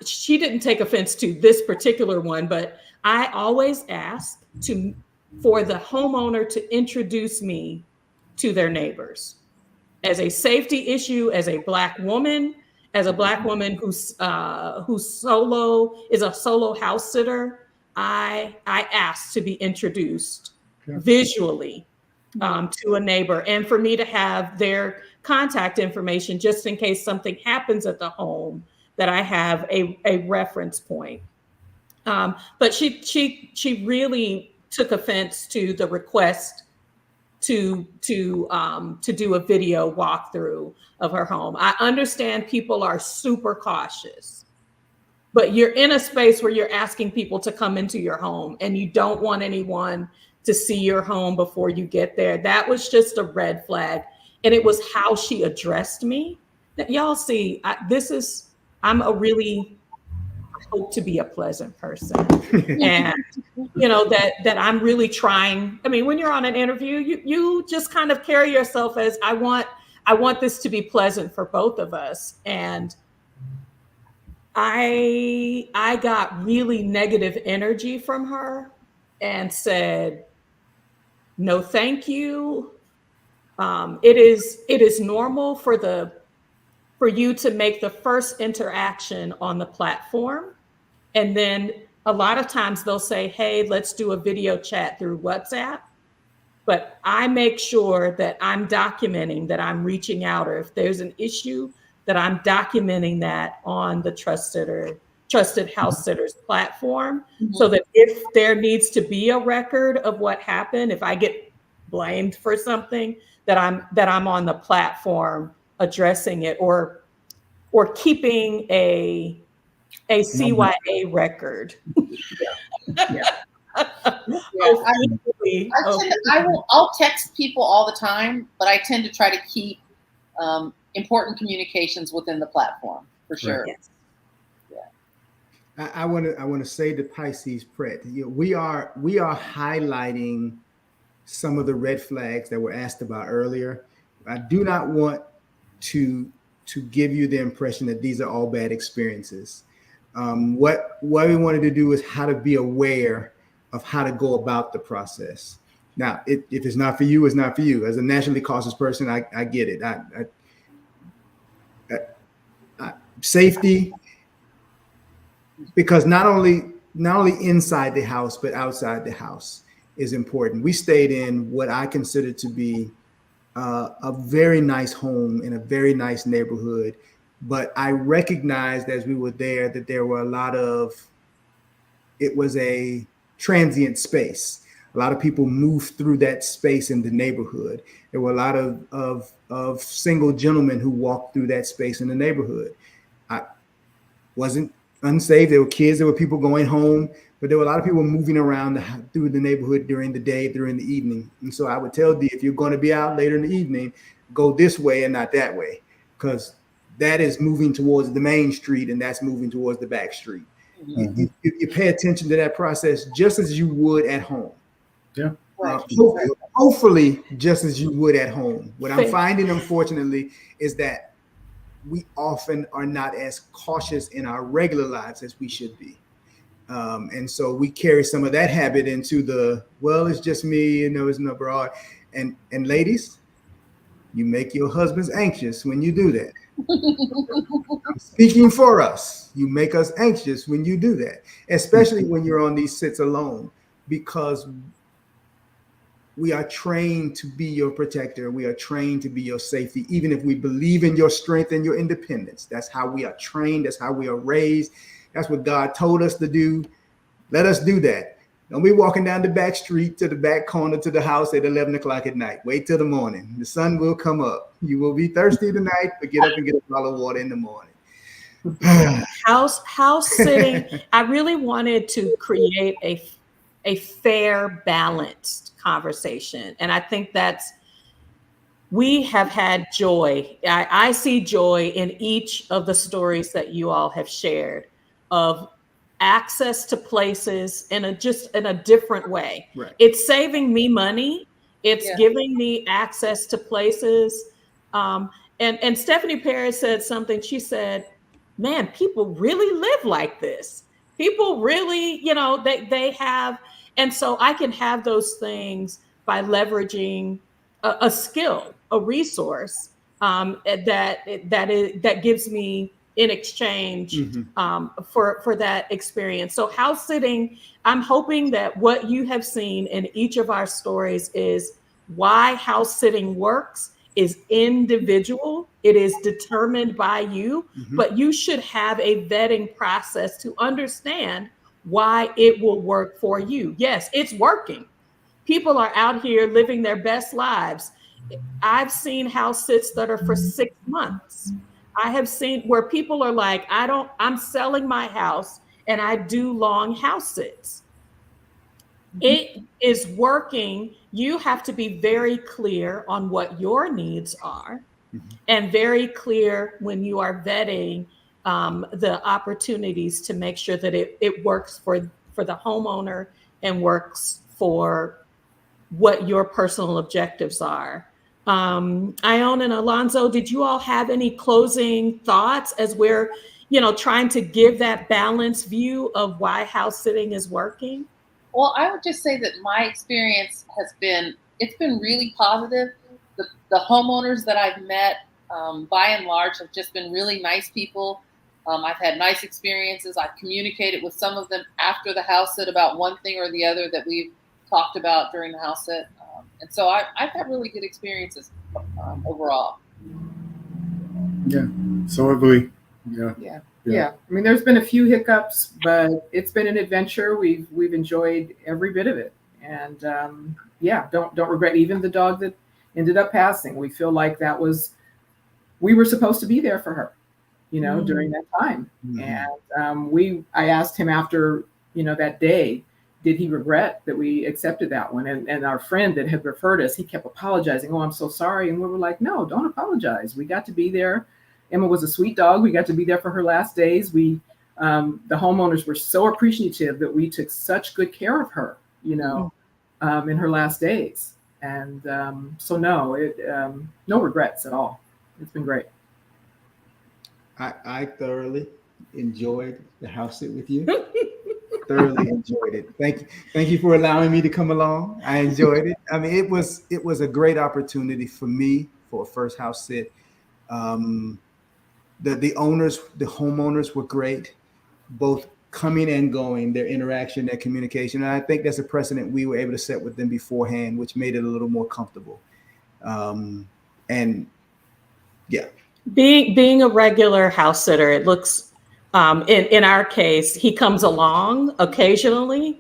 [SPEAKER 2] She didn't take offense to this particular one, but I always ask for the homeowner to introduce me to their neighbors. As a safety issue, as a Black woman who's is a solo house sitter, I asked to be introduced visually to a neighbor, and for me to have their contact information just in case something happens at the home, that I have a reference point. But she really took offense to the request to do a video walkthrough of her home. I understand people are super cautious, but you're in a space where you're asking people to come into your home and you don't want anyone to see your home before you get there. That was just a red flag. And it was how she addressed me. That y'all see, I hope to be a pleasant person. And that I'm really trying. I mean, when you're on an interview, you just kind of carry yourself as I want this to be pleasant for both of us. And I got really negative energy from her and said, no, thank you. It is normal for you to make the first interaction on the platform. And then a lot of times they'll say, hey, let's do a video chat through WhatsApp. But I make sure that I'm documenting that I'm reaching out, or if there's an issue, that I'm documenting that on the Trusted House Sitters platform. Mm-hmm. So that if there needs to be a record of what happened, if I get blamed for something, that I'm on the platform addressing it, or keeping a CYA record.
[SPEAKER 5] I'll text people all the time, but I tend to try to keep important communications within the platform for sure.
[SPEAKER 1] Right. Yeah. I want to say to Pisces Pratt, we are highlighting some of the red flags that were asked about earlier. I do not want to give you the impression that these are all bad experiences. What we wanted to do is how to be aware of how to go about the process. Now, if it's not for you, it's not for you. As a naturally cautious person, I get it. Safety, because not only inside the house, but outside the house is important. We stayed in what I consider to be a very nice home in a very nice neighborhood. But I recognized as we were there that there were it was a transient space. A lot of people moved through that space in the neighborhood. There were a lot of single gentlemen who walked through that space in the neighborhood. I wasn't unsafe. There were kids, there were people going home, but there were a lot of people moving around through the neighborhood during the day, during the evening. And so I would tell Dee, if you're going to be out later in the evening, go this way and not that way, because that is moving towards the main street and that's moving towards the back street. Mm-hmm. You pay attention to that process just as you would at home.
[SPEAKER 4] Yeah.
[SPEAKER 1] Hopefully just as you would at home. What I'm finding, unfortunately, is that we often are not as cautious in our regular lives as we should be. And so we carry some of that habit into it's just me, it's not abroad. And ladies, you make your husbands anxious when you do that. I'm speaking for us. You make us anxious when you do that, especially when you're on these sits alone, because we are trained to be your protector. We are trained to be your safety, even if we believe in your strength and your independence. That's how we are trained. That's how we are raised. That's what God told us to do. Let us do that. Don't be walking down the back street to the back corner to the house at 11 o'clock at night. Wait till the morning. The sun will come up. You will be thirsty tonight, but get up and get a bottle of water in the morning.
[SPEAKER 2] House sitting. I really wanted to create a fair, balanced conversation. And I think we have had joy. I see joy in each of the stories that you all have shared of access to places in a different way.
[SPEAKER 1] Right.
[SPEAKER 2] It's saving me money. It's
[SPEAKER 5] Yeah.
[SPEAKER 2] giving me access to places. And Stephanie Paris said something. She said, man, people really live like this. People really, they have, and so I can have those things by leveraging a skill, a resource that gives me in exchange for that experience. So house sitting, I'm hoping that what you have seen in each of our stories is why house sitting works is individual. It is determined by you, but you should have a vetting process to understand why it will work for you. Yes, it's working. People are out here living their best lives. I've seen house sits that are for 6 months. I have seen where people are like, I'm selling my house and I do long house sits. It is working. You have to be very clear on what your needs are and very clear when you are vetting the opportunities to make sure that it works for the homeowner and works for what your personal objectives are. Ione and Alonzo, did you all have any closing thoughts as we're, trying to give that balanced view of why house sitting is working?
[SPEAKER 5] Well, I would just say that my experience it's been really positive. The homeowners that I've met, by and large, have just been really nice people. I've had nice experiences. I've communicated with some of them after the house sit about one thing or the other that we've talked about during the house sit. And so I've had really good experiences overall.
[SPEAKER 4] Yeah, so have we.
[SPEAKER 3] Yeah. I mean, there's been a few hiccups, but it's been an adventure. We've enjoyed every bit of it, and don't regret even the dog that ended up passing. We feel like we were supposed to be there for her, during that time. And I asked him after that day, did he regret that we accepted that one? And our friend that had referred us, he kept apologizing. Oh, I'm so sorry. And we were like, no, don't apologize. We got to be there. Emma was a sweet dog. We got to be there for her last days. The homeowners were so appreciative that we took such good care of her, in her last days. And so no regrets at all. It's been great.
[SPEAKER 1] I thoroughly enjoyed the house sit with you. Thoroughly enjoyed it. Thank you for allowing me to come along. I enjoyed it. I mean, it was a great opportunity for me for a first house sit. The owners, the homeowners were great, both coming and going, their interaction, their communication. And I think that's a precedent we were able to set with them beforehand, which made it a little more comfortable. And yeah.
[SPEAKER 2] Being a regular house sitter, it looks, in our case, he comes along occasionally.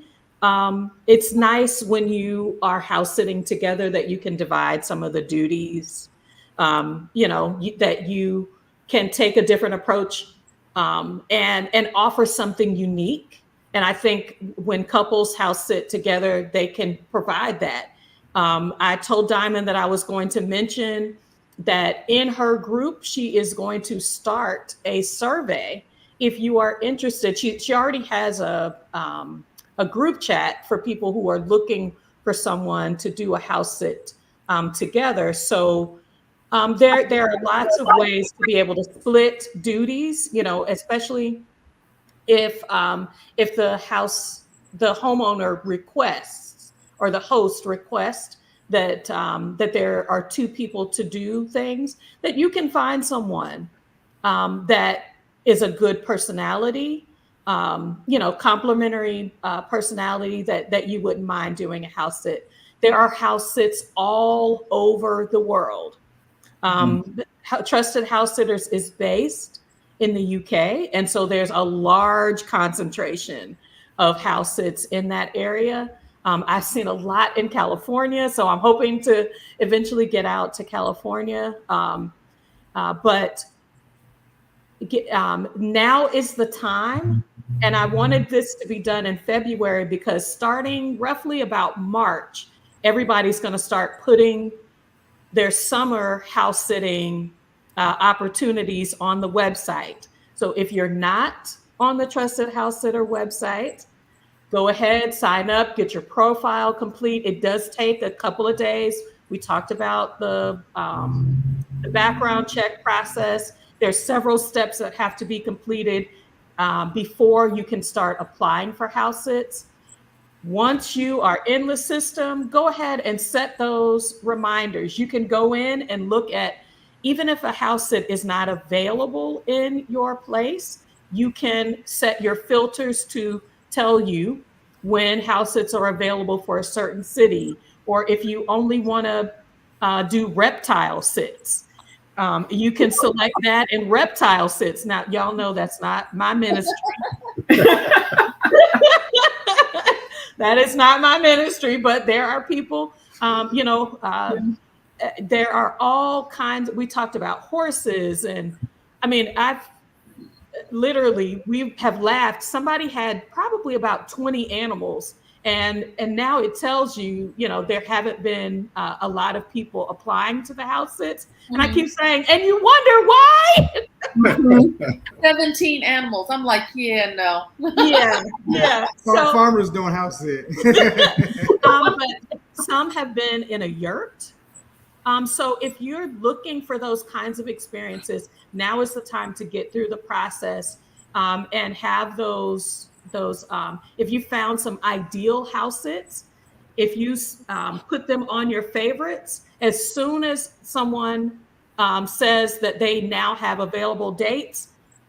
[SPEAKER 2] It's nice when you are house sitting together that you can divide some of the duties, that you can take a different approach and offer something unique. And I think when couples house sit together, they can provide that. I told Diamond that I was going to mention that in her group, she is going to start a survey. If you are interested, she already has a group chat for people who are looking for someone to do a house sit together. So there are lots of ways to be able to split duties, especially if the homeowner requests or the host requests that there are two people to do things, that you can find someone that is a good personality, complementary personality that you wouldn't mind doing a house sit. There are house sits all over the world. Trusted Housesitters is based in the UK, and so there's a large concentration of house sits in that area. I've seen a lot in California, so I'm hoping to eventually get out to California. But now is the time. And I wanted this to be done in February because starting roughly about March, everybody's going to start putting their summer house sitting opportunities on the website. So if you're not on the Trusted House Sitter website, go ahead, sign up, get your profile complete. It does take a couple of days. We talked about the background check process. There's several steps that have to be completed before you can start applying for house sits. Once you are in the system, go ahead and set those reminders. You can go in and look at, even if a house sit is not available in your place, you can set your filters to tell you when house sits are available for a certain city, or if you only want to do reptile sits. You can select that in reptile sits. Now, y'all know that's not my ministry. That is not my ministry, but there are people, there are all kinds. We talked about horses. And I mean, we have laughed. Somebody had probably about 20 animals. And now it tells you, there haven't been a lot of people applying to the house sits. And I keep saying, and you wonder why?
[SPEAKER 5] 17 animals. I'm like, yeah, no.
[SPEAKER 2] Yeah. So,
[SPEAKER 1] Farmers don't house sit.
[SPEAKER 2] but some have been in a yurt. So if you're looking for those kinds of experiences, now is the time to get through the process and have those if you found some ideal house sits, if you put them on your favorites, as soon as someone says that they now have available dates,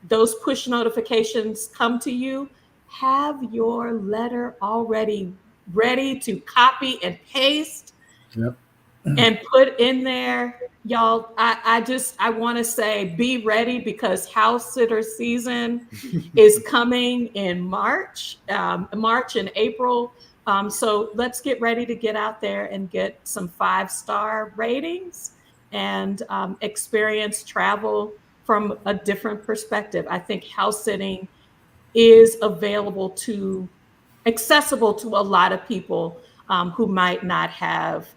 [SPEAKER 2] those push notifications come to you. Have your letter already ready to copy and paste.
[SPEAKER 4] Yep.
[SPEAKER 2] And put in there, y'all. I want to say, be ready, because house sitter season is coming in March and April. So let's get ready to get out there and get some 5-star ratings and experience travel from a different perspective. I think house sitting is accessible to a lot of people who might not have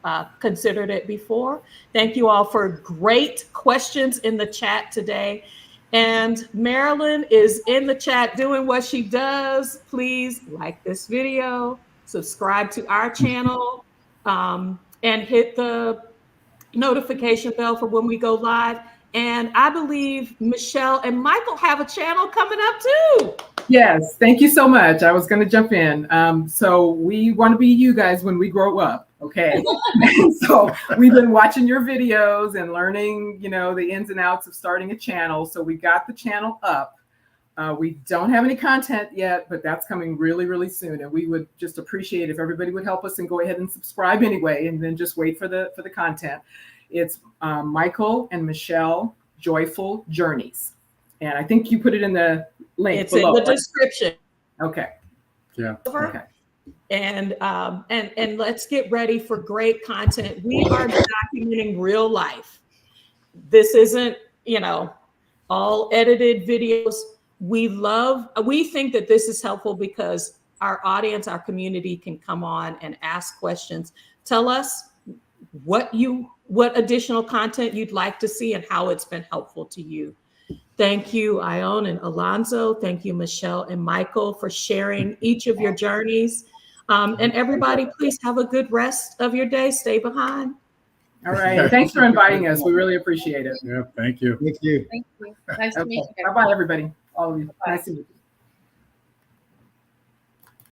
[SPEAKER 2] considered it before. Thank you all for great questions in the chat today. And Marilyn is in the chat doing what she does. Please like this video, subscribe to our channel, and hit the notification bell for when we go live. And I believe Michelle and Michael have a channel coming up too.
[SPEAKER 3] Yes, thank you so much. I was going to jump in. So we want to be you guys when we grow up, okay? So we've been watching your videos and learning, the ins and outs of starting a channel. So we got the channel up. We don't have any content yet, but that's coming really, really soon. And we would just appreciate if everybody would help us and go ahead and subscribe anyway, and then just wait for the content. It's Michael and Michelle Joyful Journeys. And I think you put it in the link.
[SPEAKER 2] It's
[SPEAKER 3] below,
[SPEAKER 2] in the description.
[SPEAKER 3] Okay.
[SPEAKER 4] Yeah.
[SPEAKER 3] Okay.
[SPEAKER 2] And let's get ready for great content. We are documenting real life. This isn't, all edited videos. We think that this is helpful because our audience, our community can come on and ask questions. Tell us what additional content you'd like to see and how it's been helpful to you. Thank you, Ione and Alonzo. Thank you, Michelle and Michael, for sharing each of your journeys. And everybody, please have a good rest of your day. Stay behind.
[SPEAKER 3] All right. Thanks for inviting us. We really appreciate it.
[SPEAKER 4] Yeah, thank you.
[SPEAKER 1] Thank you.
[SPEAKER 5] Thank you. Nice to meet you.
[SPEAKER 3] Bye-bye, everybody. All of you.
[SPEAKER 5] Bye.
[SPEAKER 3] Nice to meet you.